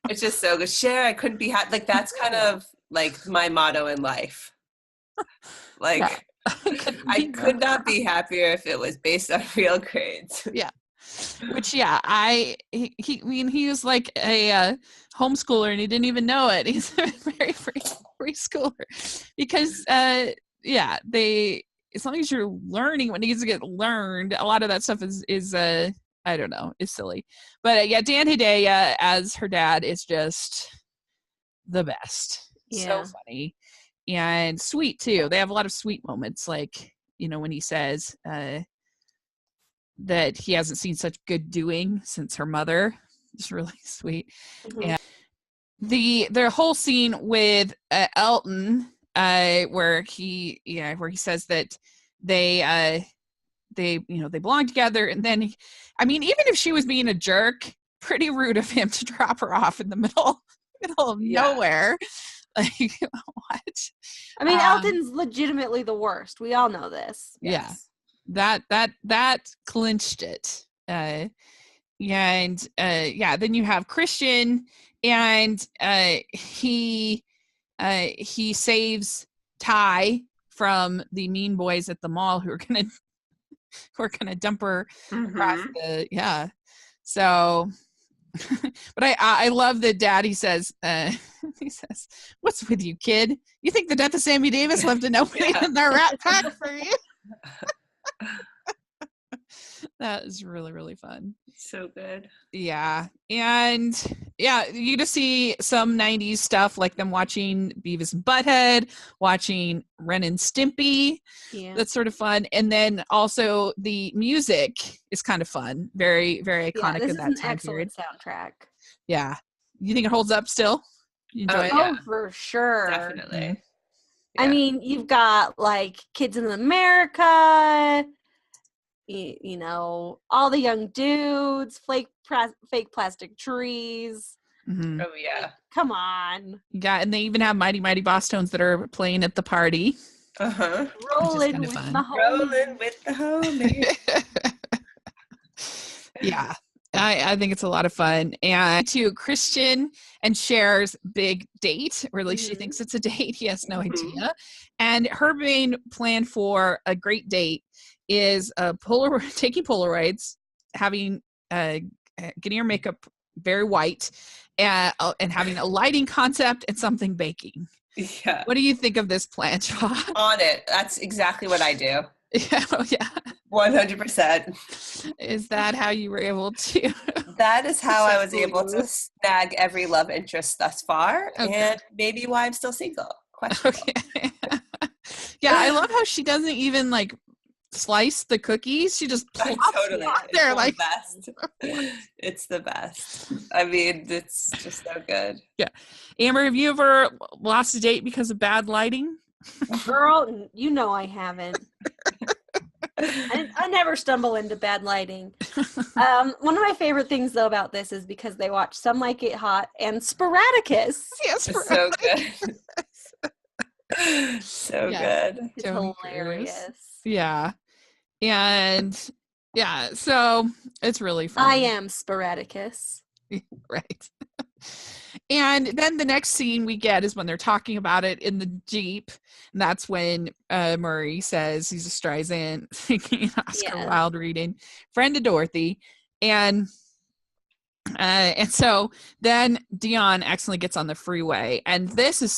Speaker 2: It's just so good. Cher, I couldn't be happy. Like, that's kind of like my motto in life. Like, yeah. I could not be happier if it was based on real grades.
Speaker 1: Yeah. Which, yeah, he was like a homeschooler and he didn't even know it. He's a very free schooler because, yeah, as long as you're learning what needs to get learned, a lot of that stuff is I don't know, is silly. But yeah, Dan Hedaya as her dad is just the best.
Speaker 3: Yeah.
Speaker 1: So funny and sweet too. They have a lot of sweet moments, like, when he says that he hasn't seen such good doing since her mother. It's really sweet. And the whole scene with Elton, where he says that they belong together, and then even if she was being a jerk, pretty rude of him to drop her off in the middle of nowhere. Like, what?
Speaker 3: I mean, Elton's legitimately the worst. We all know this.
Speaker 1: Yes. Yeah. That clinched it. Then you have Christian, and he saves Ty from the mean boys at the mall who are gonna dump her across the So, but I love that Daddy says, "What's with you, kid? You think the death of Sammy Davis left a nobody in their rat pack for you?" That is really, really fun.
Speaker 2: So good.
Speaker 1: Yeah. And yeah, you just see some 90s stuff, like them watching Beavis and Butthead, watching Ren and Stimpy.
Speaker 3: Yeah.
Speaker 1: That's sort of fun. And then also the music is kind of fun. Very, very iconic of that time period.
Speaker 3: This is an excellent soundtrack.
Speaker 1: Yeah. You think it holds up still? You enjoy it?
Speaker 3: Oh, for sure.
Speaker 2: Definitely.
Speaker 1: Mm-hmm.
Speaker 3: Yeah. I mean, you've got like Kids in America, all the young dudes, fake plastic trees.
Speaker 1: Mm-hmm.
Speaker 2: Oh yeah.
Speaker 3: Like, come on.
Speaker 1: Yeah, and they even have Mighty Mighty Boss Tones that are playing at the party.
Speaker 3: Rolling with the homies.
Speaker 1: Yeah. I think it's a lot of fun. And to Christian and Cher's big date, or at least she thinks it's a date. He has no idea. And her main plan for a great date is taking Polaroids, having getting her makeup very white, and having a lighting concept and something baking.
Speaker 2: Yeah.
Speaker 1: What do you think of this plan, Joie?
Speaker 2: On it. That's exactly what I do.
Speaker 1: Yeah.
Speaker 2: 100%.
Speaker 1: Is that how you were able to?
Speaker 2: That is how I was able to snag every love interest thus far, and maybe why I'm still single. Questionable.
Speaker 1: Okay. Yeah, I love how she doesn't even like slice the cookies. She just plops
Speaker 2: totally
Speaker 1: them on there, like
Speaker 2: the best. It's the best. I mean, it's just so good.
Speaker 1: Yeah. Amber, have you ever lost a date because of bad lighting?
Speaker 3: Girl, you know I haven't. I never stumble into bad lighting. One of my favorite things, though, about this is because they watch Some Like It Hot and Sporadicus.
Speaker 1: Yes,
Speaker 2: it's so good. So good.
Speaker 3: It's hilarious.
Speaker 1: Yeah. And yeah, so it's really funny.
Speaker 3: I am Sporadicus.
Speaker 1: Right. And then the next scene we get is when they're talking about it in the Jeep. And that's when Murray says he's a Streisand thinking Oscar Wilde reading, friend of Dorothy. And so then Dion accidentally gets on the freeway. And this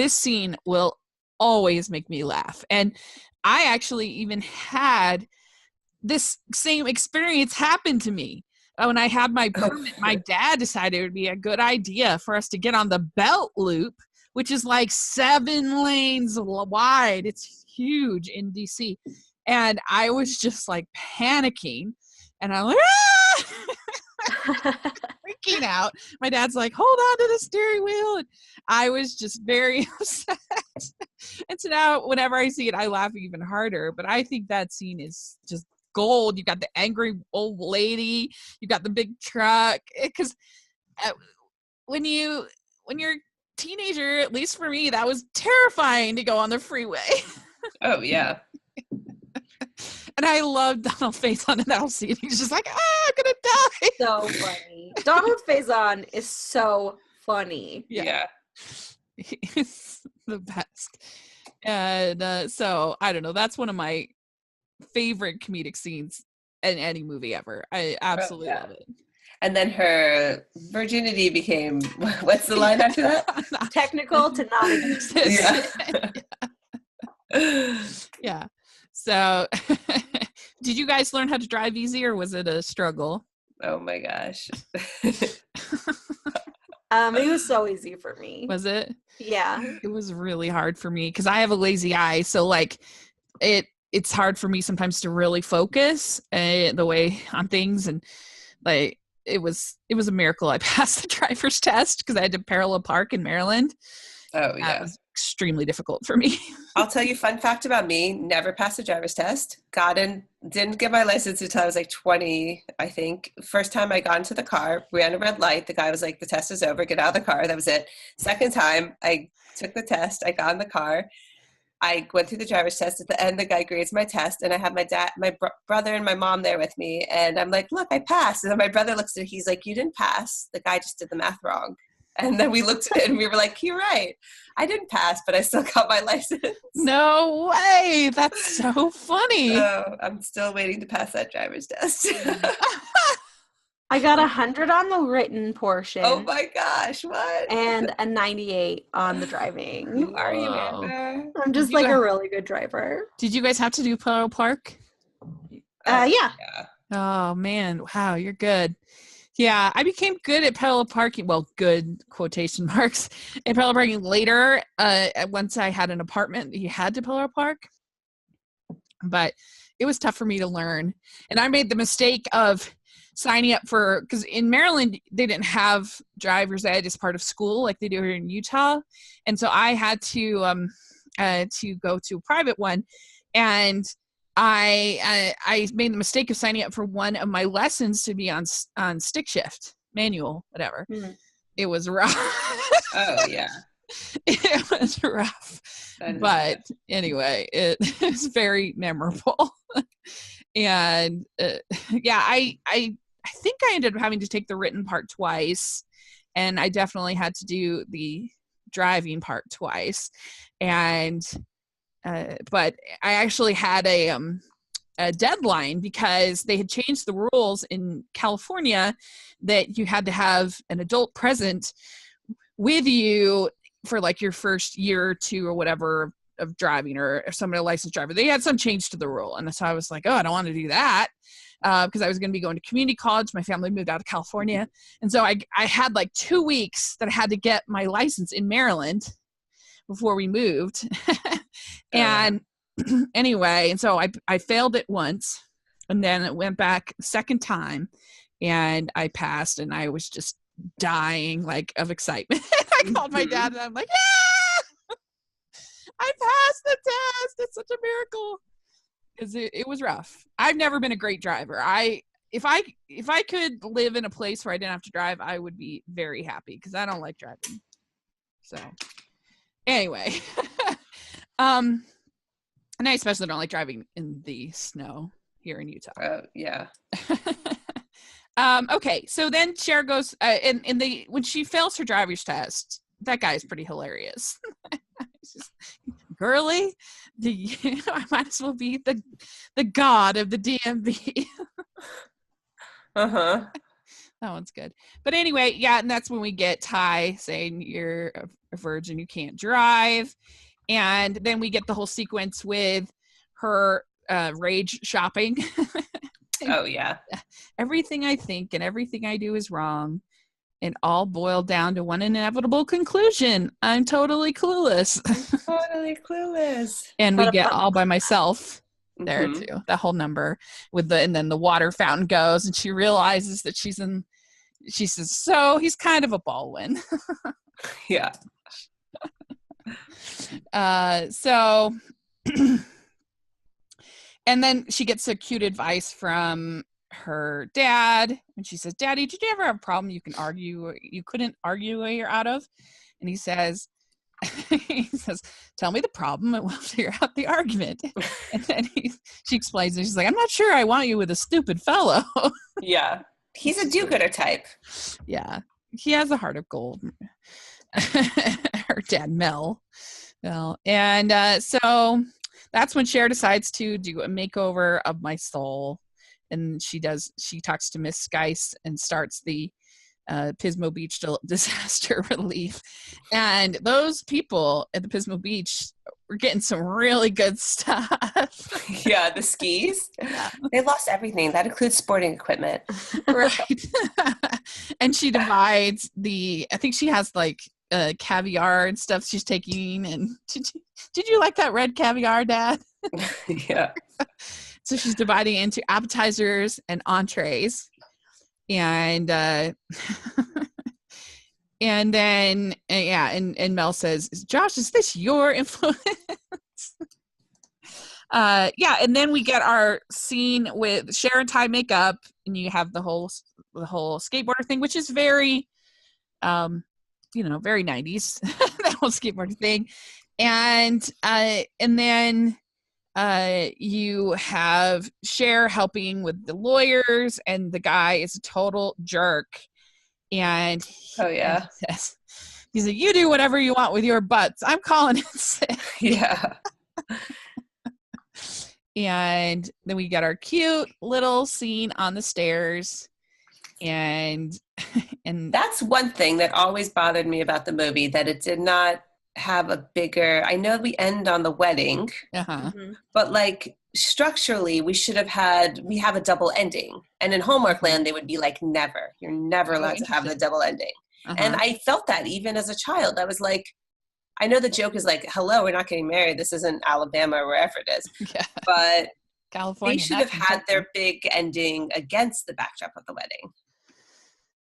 Speaker 1: scene will always make me laugh. And I actually even had this same experience happen to me. When I had my permit, my dad decided it would be a good idea for us to get on the belt loop, which is like 7 lanes wide. It's huge in DC. And I was just like panicking. And I'm like, freaking out. My dad's like, hold on to the steering wheel. And I was just very upset. And so now whenever I see it, I laugh even harder. But I think that scene is just gold. You got the angry old lady, you got the big truck, because when you're a teenager, at least for me, that was terrifying to go on the freeway.
Speaker 2: Oh yeah.
Speaker 1: And I love Donald Faison in that scene. He's just like, I'm gonna die.
Speaker 3: So funny. Donald Faison is so funny.
Speaker 2: Yeah.
Speaker 1: He's the best. And so I don't know, that's one of my favorite comedic scenes in any movie ever. I absolutely love it.
Speaker 2: And then her virginity became, what's the line after that?
Speaker 3: Technical to non-existent.
Speaker 2: Yeah.
Speaker 1: Yeah. So did you guys learn how to drive easy, or was it a struggle?
Speaker 2: Oh my gosh.
Speaker 3: It was so easy for me.
Speaker 1: Was it?
Speaker 3: Yeah.
Speaker 1: It was really hard for me because I have a lazy eye. So like it's hard for me sometimes to really focus the way on things. And like, it was a miracle I passed the driver's test because I had to parallel park in Maryland.
Speaker 2: Oh yeah.
Speaker 1: That was extremely difficult for me.
Speaker 2: I'll tell you a fun fact about me. Never passed a driver's test. Didn't get my license until I was like 20, I think. First time I got into the car, ran a red light. The guy was like, the test is over. Get out of the car. That was it. Second time, I took the test. I got in the car. I went through the driver's test. At the end, the guy grades my test, and I have my dad, my brother, and my mom there with me. And I'm like, "Look, I passed." And then my brother looks at it. He's like, "You didn't pass. The guy just did the math wrong." And then we looked at it, and we were like, "You're right. I didn't pass, but I still got my license."
Speaker 1: No way! That's so funny.
Speaker 2: So I'm still waiting to pass that driver's test.
Speaker 3: I got 100 on the written portion.
Speaker 2: Oh my gosh, what?
Speaker 3: And a 98 on the driving.
Speaker 2: Who are you, Amber?
Speaker 3: I'm just like a really good driver.
Speaker 1: Did you guys have to do parallel park?
Speaker 3: Yeah.
Speaker 1: Oh man, wow, you're good. Yeah, I became good at parallel parking. Well, good quotation marks at parallel parking later. Once I had an apartment, you had to parallel park, but it was tough for me to learn. And I made the mistake of signing up for, because in Maryland they didn't have driver's ed as part of school like they do here in Utah, and so I had to go to a private one, and I made the mistake of signing up for one of my lessons to be on stick shift, manual, whatever. Mm-hmm. It was rough.
Speaker 2: Oh yeah.
Speaker 1: It was rough. But anyway, it was very memorable. And yeah, I think I ended up having to take the written part twice, and I definitely had to do the driving part twice. And but I actually had a deadline because they had changed the rules in California that you had to have an adult present with you for like your first year or two or whatever of driving, or somebody, a licensed driver. They had some change to the rule. And so I was like, oh, I don't want to do that. Because I was going to be going to community college. My family moved out of California. And so I had like 2 weeks that I had to get my license in Maryland before we moved. And anyway, and so I failed it once, and then it went back second time, and I passed, and I was just dying like of excitement. I called my dad, and I'm like, yeah, I passed the test. It's such a miracle. Because it was rough. I've never been a great driver. If I could live in a place where I didn't have to drive, I would be very happy because I don't like driving. So Anyway, and I especially don't like driving in the snow here in Utah.
Speaker 2: Yeah.
Speaker 1: Okay, so then Cher goes when she fails her driver's test. That guy is pretty hilarious. Just, girly, I might as well be the god of the DMV.
Speaker 2: Uh-huh.
Speaker 1: That one's good. But anyway, yeah, and that's when we get Ty saying you're a virgin, you can't drive. And then we get the whole sequence with her rage shopping.
Speaker 2: Oh, yeah.
Speaker 1: Everything I think and everything I do is wrong. And all boiled down to one inevitable conclusion. I'm totally clueless.
Speaker 2: Totally clueless.
Speaker 1: And we get all by myself there too. That whole number and then the water fountain goes and she realizes that she says, so he's kind of a Baldwin.
Speaker 2: Yeah.
Speaker 1: So and then she gets a cute advice from her dad, and she says, Daddy, did you ever have a problem you couldn't argue a way you're out of? And he says, tell me the problem and we'll figure out the argument. And then she explains, and she's like, I'm not sure I want you with a stupid fellow.
Speaker 2: Yeah, he's a do-gooder type.
Speaker 1: Yeah, he has a heart of gold. Her dad, Mel. And so that's when Cher decides to do a makeover of my soul. And she talks to Miss Skice and starts the Pismo Beach disaster relief. And those people at the Pismo Beach were getting some really good stuff.
Speaker 2: Yeah, the skis. Yeah. They lost everything. That includes sporting equipment.
Speaker 1: Right. And she divides I think she has like caviar and stuff she's taking. And did you like that red caviar, Dad?
Speaker 2: Yeah.
Speaker 1: So she's dividing it into appetizers and entrees. And and then and Mel says, Josh, is this your influence? And then we get our scene with Cher and Ty make up, and you have the whole skateboarder thing, which is very very 90s, that whole skateboarding thing. And then you have Cher helping with the lawyers, and the guy is a total jerk. And he's like, you do whatever you want with your butts. I'm calling it sick.
Speaker 2: Yeah.
Speaker 1: And then we got our cute little scene on the stairs. And
Speaker 2: that's one thing that always bothered me about the movie, that it did not have a bigger, I know we end on the wedding, but like structurally we have a double ending, and in Hallmark land they would be like, never, you're never allowed to have the double ending. And I felt that even as a child. I was like, I know the joke is like, hello, we're not getting married, this isn't Alabama or wherever it is. Yeah. But California, they should have had their big ending against the backdrop of the wedding.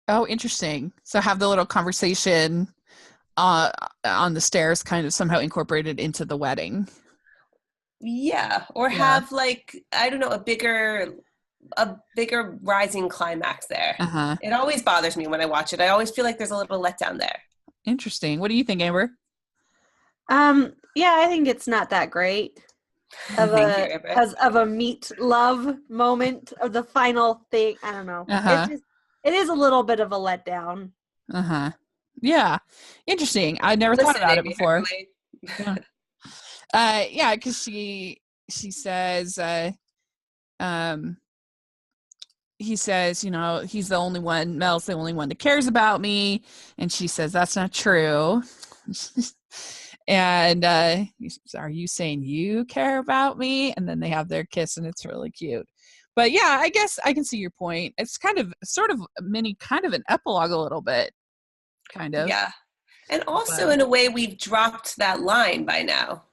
Speaker 1: Oh, interesting. So have the little conversation on the stairs kind of somehow incorporated into the wedding.
Speaker 2: Yeah. Or have like, I don't know, a bigger rising climax there. It always bothers me when I watch it. I always feel like there's a little letdown there.
Speaker 1: Interesting. What do you think, Amber?
Speaker 3: Yeah, I think it's not that great of a meet love moment of the final thing. I don't know. It is a little bit of a letdown.
Speaker 1: Yeah. Interesting. I never thought about it before. Because she says, he says, he's the only one, Mel's the only one that cares about me. And she says, that's not true. And he says, are you saying you care about me? And then they have their kiss, and it's really cute. But yeah, I guess I can see your point. It's kind of an epilogue a little bit. Kind of.
Speaker 2: Yeah. And also in a way we've dropped that line by now.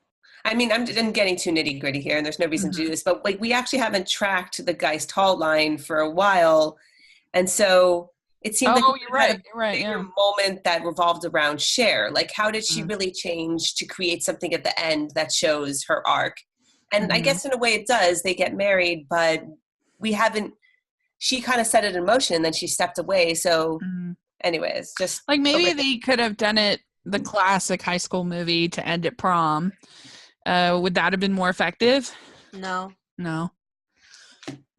Speaker 2: I mean, I'm getting too nitty gritty here and there's no reason to do this, but like we actually haven't tracked the Geist Hall line for a while. And so it seemed like
Speaker 1: you're right.
Speaker 2: A moment that revolved around Cher. Like how did she really change to create something at the end that shows her arc? And I guess in a way it does. They get married, but she kind of set it in motion and then she stepped away. So anyways, just
Speaker 1: like maybe they could have done it the classic high school movie to end at prom. Would that have been more effective?
Speaker 3: No.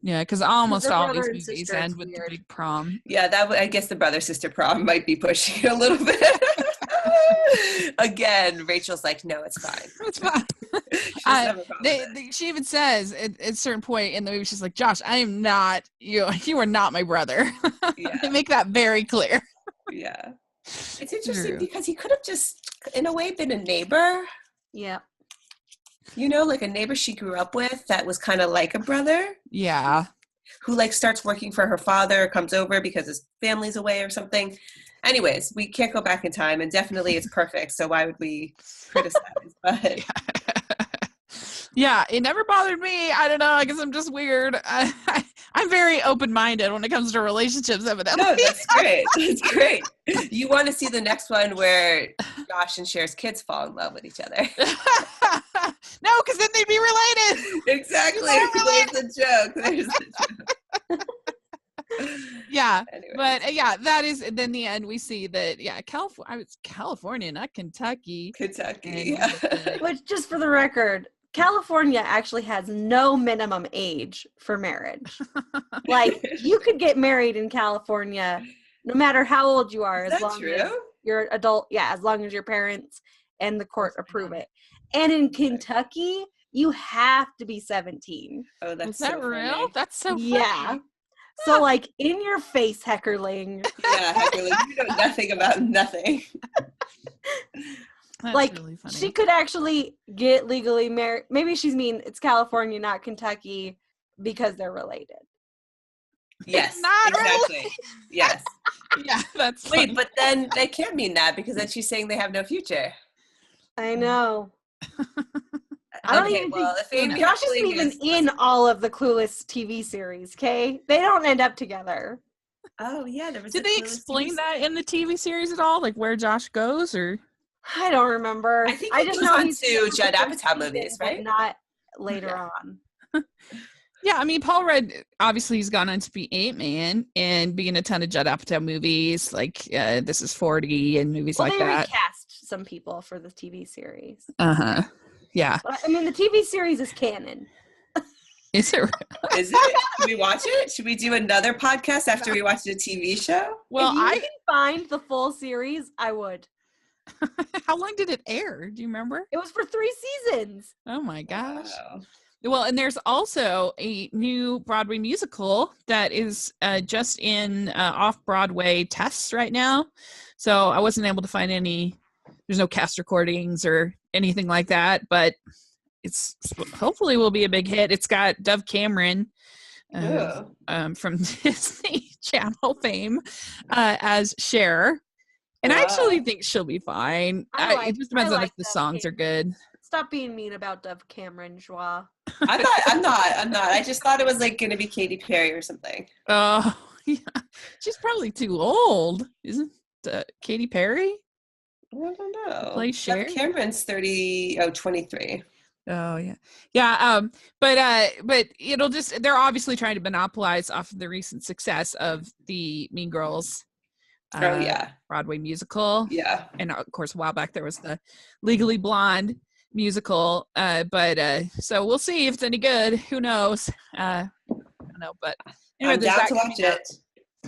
Speaker 1: Yeah, because almost
Speaker 3: their
Speaker 1: all
Speaker 3: brother
Speaker 1: these
Speaker 3: and
Speaker 1: movies
Speaker 3: sister,
Speaker 1: end
Speaker 3: it's
Speaker 1: with the
Speaker 3: weird.
Speaker 1: big prom.
Speaker 2: Yeah, I guess the brother-sister prom might be pushing it a little bit. Again, Rachel's like, no, it's fine.
Speaker 1: It's fine.
Speaker 2: She doesn't have a problem with it.
Speaker 1: She even says at a certain point in the movie, she's like, Josh, I am not you. You are not my brother.
Speaker 2: Yeah.
Speaker 1: They make that very clear.
Speaker 2: Yeah. It's interesting because he could have just, in a way, been a neighbor.
Speaker 3: Yeah.
Speaker 2: You know, like a neighbor she grew up with that was kind of like a brother.
Speaker 1: Yeah.
Speaker 2: Who like starts working for her father, comes over because his family's away or something. Anyways, we can't go back in time, and definitely it's perfect. So why would we criticize? But
Speaker 1: yeah, it never bothered me. I don't know. I guess I'm just weird. I'm very open-minded when it comes to relationships, evidently.
Speaker 2: No, that's great. That's great. You want to see the next one where Josh and Cher's kids fall in love with each other.
Speaker 1: No, because then they'd be related.
Speaker 2: Exactly. There's a joke. There's a joke.
Speaker 1: Yeah.
Speaker 2: Anyways.
Speaker 1: But yeah, that is, then the end we see that, it's California, not Kentucky.
Speaker 2: Kentucky.
Speaker 3: Which, just for the record, California actually has no minimum age for marriage. Like, you could get married in California no matter how old you are, as long as you're adult. Yeah, as long as your parents and the court approve it. And in Kentucky, you have to be 17.
Speaker 2: Oh, that's
Speaker 1: Is that
Speaker 2: so
Speaker 1: real?
Speaker 2: funny.
Speaker 1: That's so funny.
Speaker 3: Yeah. So, like, in your face, Heckerling.
Speaker 2: Yeah, Heckerling, you know nothing about nothing.
Speaker 1: That's
Speaker 3: like,
Speaker 1: really funny.
Speaker 3: she could actually get legally married. Maybe she's mean it's California, not Kentucky, because they're related.
Speaker 2: Yes,
Speaker 1: Not
Speaker 2: exactly.
Speaker 1: really.
Speaker 2: Yes.
Speaker 1: Yeah, that's
Speaker 2: Wait,
Speaker 1: funny.
Speaker 2: but then they can't mean that because then she's saying they have no future.
Speaker 3: I know. I don't even think Josh isn't even in all of the Clueless TV series, okay? They don't end up together.
Speaker 2: Oh, yeah. There was
Speaker 1: Did they explain that in the TV series at all? Like where Josh goes, or?
Speaker 3: I don't remember.
Speaker 2: I think it goes on to Judd Apatow movies, right?
Speaker 3: But not later on.
Speaker 1: Yeah, I mean, Paul Rudd, obviously he's gone on to be Ant-Man and be in a ton of Judd Apatow movies, like This Is 40 and movies like that.
Speaker 3: They recast some people for the TV series.
Speaker 1: Uh-huh. Yeah.
Speaker 3: But, I mean, the TV series is canon.
Speaker 1: Is it?
Speaker 2: Is it? Should we watch it? Should we do another podcast after we watch the TV show?
Speaker 3: Well, if you can find the full series, I would.
Speaker 1: How long did it air? Do you remember?
Speaker 3: It was for 3 seasons.
Speaker 1: Oh my gosh.
Speaker 2: Wow.
Speaker 1: Well, and there's also a new Broadway musical that is just in off-Broadway tests right now. So I wasn't able to find there's no cast recordings or anything like that, but it's hopefully will be a big hit. It's got Dove Cameron from Disney Channel fame as Cher. And I actually think she'll be fine. It just depends on if the songs are good.
Speaker 3: Stop being mean about Dove Cameron, Joie.
Speaker 2: I'm not. I just thought it was like going to be Katy Perry or something.
Speaker 1: Oh, yeah. She's probably too old. Isn't Katy Perry?
Speaker 2: I don't know.
Speaker 1: Play Cher?
Speaker 2: Dove Cameron's 23.
Speaker 1: Oh, yeah. Yeah, but it'll just, they're obviously trying to monopolize off of the recent success of the Mean Girls Broadway musical.
Speaker 2: Yeah.
Speaker 1: And of course, a while back there was the Legally Blonde musical, so we'll see if it's any good. Who knows? I don't know, but anyway,
Speaker 2: I'm down to watch it.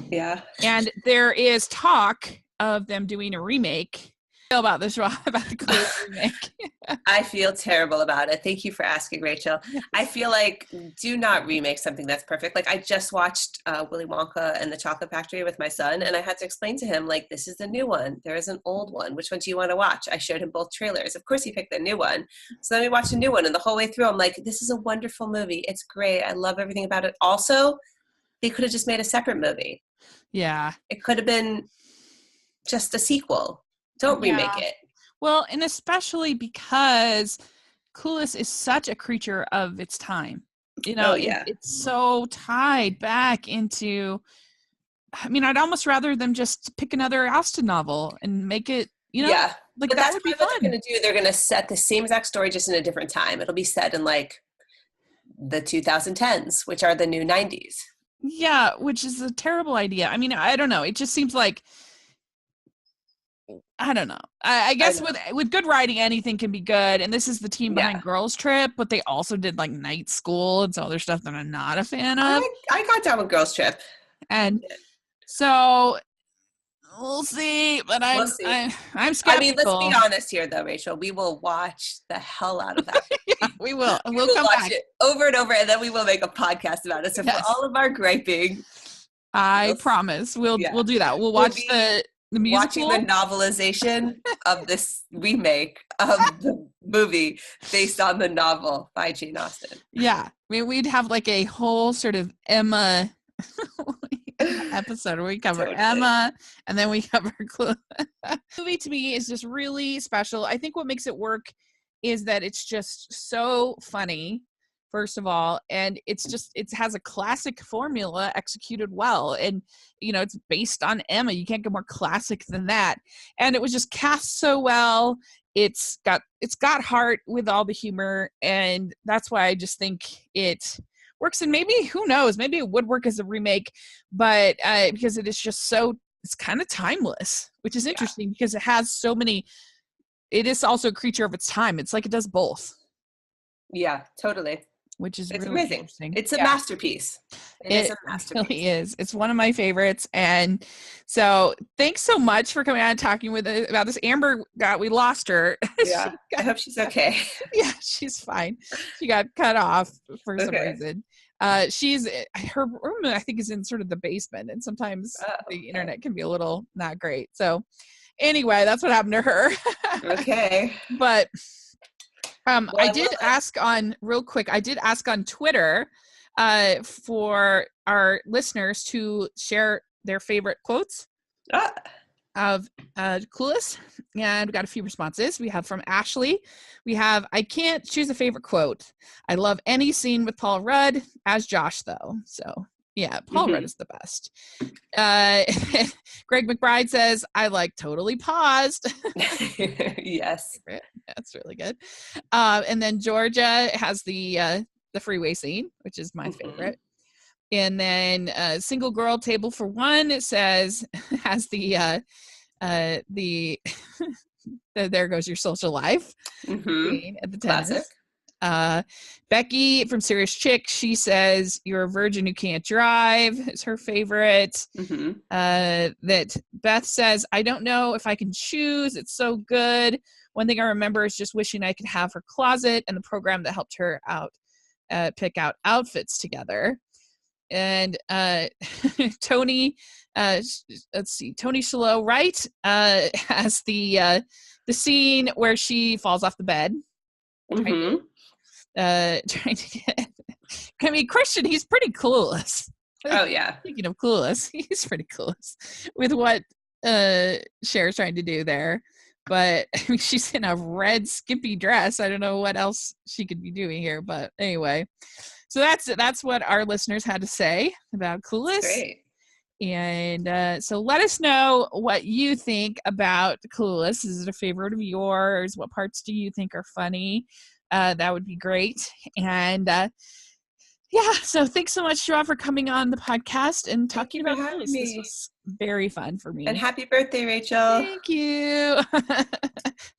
Speaker 2: Yeah.
Speaker 1: And there is talk of them doing a remake. About this, about the Clueless remake.
Speaker 2: I feel terrible about it. Thank you for asking, Rachel. I feel like do not remake something that's perfect. Like I just watched Willy Wonka and the Chocolate Factory with my son, and I had to explain to him, like, this is the new one. There is an old one. Which one do you want to watch? I showed him both trailers. Of course he picked the new one. So then we watched a new one, and the whole way through I'm like, this is a wonderful movie. It's great. I love everything about it. Also, they could have just made a separate movie.
Speaker 1: Yeah.
Speaker 2: It could have been just a sequel. Don't remake it.
Speaker 1: Well, and especially because Clueless is such a creature of its time. You know, it's so tied back into, I mean, I'd almost rather them just pick another Austen novel and make it, like
Speaker 2: but
Speaker 1: that
Speaker 2: that's
Speaker 1: would be
Speaker 2: what
Speaker 1: fun.
Speaker 2: they're going to do. They're going to set the same exact story just in a different time. It'll be set in like the 2010s, which are the new 90s.
Speaker 1: Yeah, which is a terrible idea. I mean, I don't know. It just seems like I don't know. I guess with good writing, anything can be good. And this is the team behind Girls Trip, but they also did like Night School and some other stuff that I'm not a fan of.
Speaker 2: I got down with Girls Trip.
Speaker 1: And so we'll see, but I'm skeptical.
Speaker 2: I mean, let's be honest here though, Rachel. We will watch the hell out of that.
Speaker 1: Yeah, we will. We'll come
Speaker 2: watch
Speaker 1: back
Speaker 2: it over and over, and then we will make a podcast about it. So for all of our griping,
Speaker 1: I promise we'll do that. We'll watch the musical.
Speaker 2: Watching the novelization of this remake of the movie based on the novel by Jane Austen.
Speaker 1: Yeah, I mean, we'd have like a whole sort of Emma episode where we cover Emma and then we cover Clueless. Movie to me is just really special. I think what makes it work is that it's just so funny, first of all, and it has a classic formula executed well, and it's based on Emma. You can't get more classic than that, and it was just cast so well. It's got heart with all the humor, and that's why I just think it works. And maybe, who knows, maybe it would work as a remake, but because it is just it's kind of timeless, which is interesting because it has so many. It is also a creature of its time. It's like it does both.
Speaker 2: Yeah, totally.
Speaker 1: Which is
Speaker 2: really
Speaker 1: amazing.
Speaker 2: Interesting. It's a masterpiece. It is a masterpiece.
Speaker 1: Really is. It's one of my favorites. And so thanks so much for coming on and talking about this. Amber we lost her.
Speaker 2: Yeah. I hope she's okay.
Speaker 1: Yeah, she's fine. She got cut off for some reason. Her room, I think, is in sort of the basement, and sometimes the internet can be a little not great. So anyway, that's what happened to her.
Speaker 2: Okay.
Speaker 1: But I did ask on Twitter for our listeners to share their favorite quotes of Clueless, and we got a few responses. We have from Ashley. We have, I can't choose a favorite quote. I love any scene with Paul Rudd as Josh, though. So yeah, Paul Rudd is the best. Greg McBride says, I like totally paused.
Speaker 2: Yes.
Speaker 1: That's really good. And then Georgia has the freeway scene, which is my favorite. And then Single Girl Table for One, it says, has the there goes your social life scene at the tennis. Becky from Serious Chick, she says, you're a virgin who can't drive is her favorite. That Beth says, I don't know if I can choose. It's so good. One thing I remember is just wishing I could have her closet and the program that helped her pick out outfits together. And Tony, let's see, Tony Shallow, right, has the scene where she falls off the bed. Trying to get, I mean, Christian, he's pretty clueless.
Speaker 2: Oh yeah.
Speaker 1: Speaking of clueless, he's pretty clueless with what Cher's trying to do there. But I mean, she's in a red skimpy dress. I don't know what else she could be doing here, but anyway. So that's what our listeners had to say about Clueless.
Speaker 2: Great.
Speaker 1: And so let us know what you think about Clueless. Is it a favorite of yours? What parts do you think are funny? That would be great. And so thanks so much, Joie, for coming on the podcast and talking about Clueless. This was very fun for me.
Speaker 2: And happy birthday, Rachel.
Speaker 1: Thank you.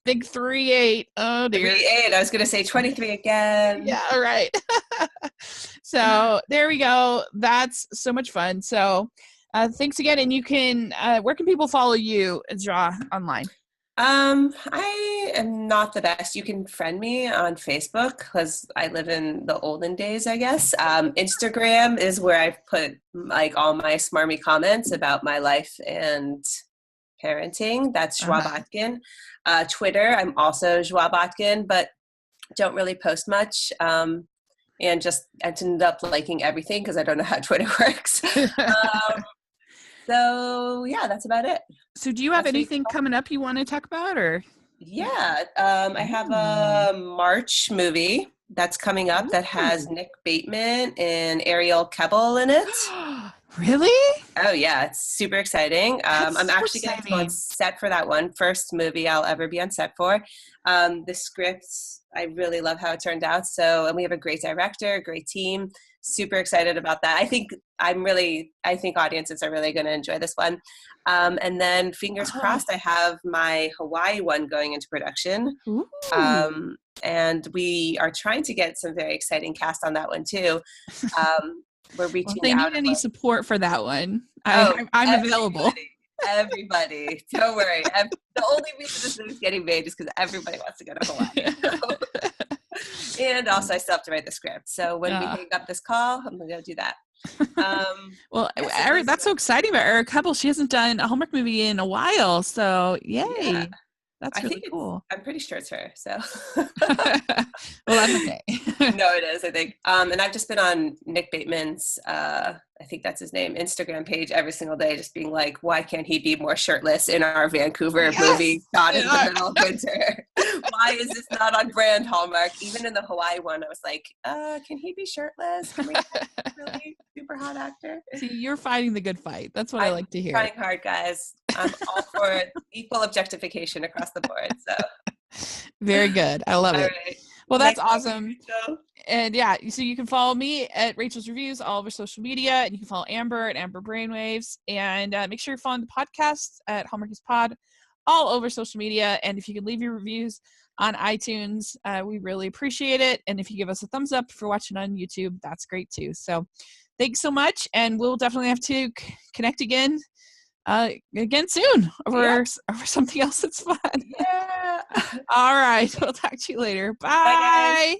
Speaker 1: Big 3-8. Oh dear.
Speaker 2: 3-8. I was going to say 23 again.
Speaker 1: Yeah, right. So there we go. That's so much fun. So thanks again. And you can, where can people follow you, Joie, online?
Speaker 2: I am not the best. You can friend me on Facebook because I live in the olden days, I guess. Instagram is where I've put like all my smarmy comments about my life and parenting. That's Joie Botkin. Twitter, I'm also Joie Botkin, but don't really post much. And just ended up liking everything because I don't know how Twitter works. So yeah, that's about it.
Speaker 1: So do you have anything coming up you want to talk about, or?
Speaker 2: Yeah, I have a March movie that's coming up that has Nick Bateman and Ariel Kebbel in it.
Speaker 1: Really?
Speaker 2: Oh yeah, it's super exciting. I'm actually going to go on set for that one. First movie I'll ever be on set for. The script, I really love how it turned out. So, and we have a great director, a great team. super excited about that. I think audiences are really going to enjoy this one. And then fingers crossed, I have my Hawaii one going into production. And we are trying to get some very exciting cast on that one too. We're reaching out.
Speaker 1: If they need any support for that one, I'm available.
Speaker 2: Everybody, don't worry. The only reason this movie is getting made is because everybody wants to go to Hawaii. So. And also, I still have to write the script. So when we hang up this call, I'm going to go do that.
Speaker 1: Well, Eric, that's so exciting about Eric Hubble. She hasn't done a Hallmark movie in a while, so yay. Yeah. That's really cool.
Speaker 2: I'm pretty sure it's her. So,
Speaker 1: well, that's okay.
Speaker 2: No, it is, I think. And I've just been on Nick Bateman's, I think that's his name, Instagram page every single day, just being like, why can't he be more shirtless in our Vancouver movie shot in the middle of winter? Why is this not on brand, Hallmark? Even in the Hawaii one, I was like, can he be shirtless? Can we get a really super hot actor?
Speaker 1: See, you're fighting the good fight. That's what I like to hear.
Speaker 2: Trying hard, guys. I'm all for equal objectification across the board. So
Speaker 1: very good. I love it.
Speaker 2: Right.
Speaker 1: Well, that's awesome. And yeah, so you can follow me at Rachel's Reviews, all over social media, and you can follow Amber at Amber Brainwaves, and make sure you're following the podcast at Hallmarkies Pod, all over social media. And if you can leave your reviews on iTunes, we really appreciate it. And if you give us a thumbs up for watching on YouTube, that's great too. So thanks so much, and we'll definitely have to connect again soon over something else that's fun.
Speaker 2: Yeah.
Speaker 1: All right. We'll talk to you later. Bye.
Speaker 2: Bye, guys.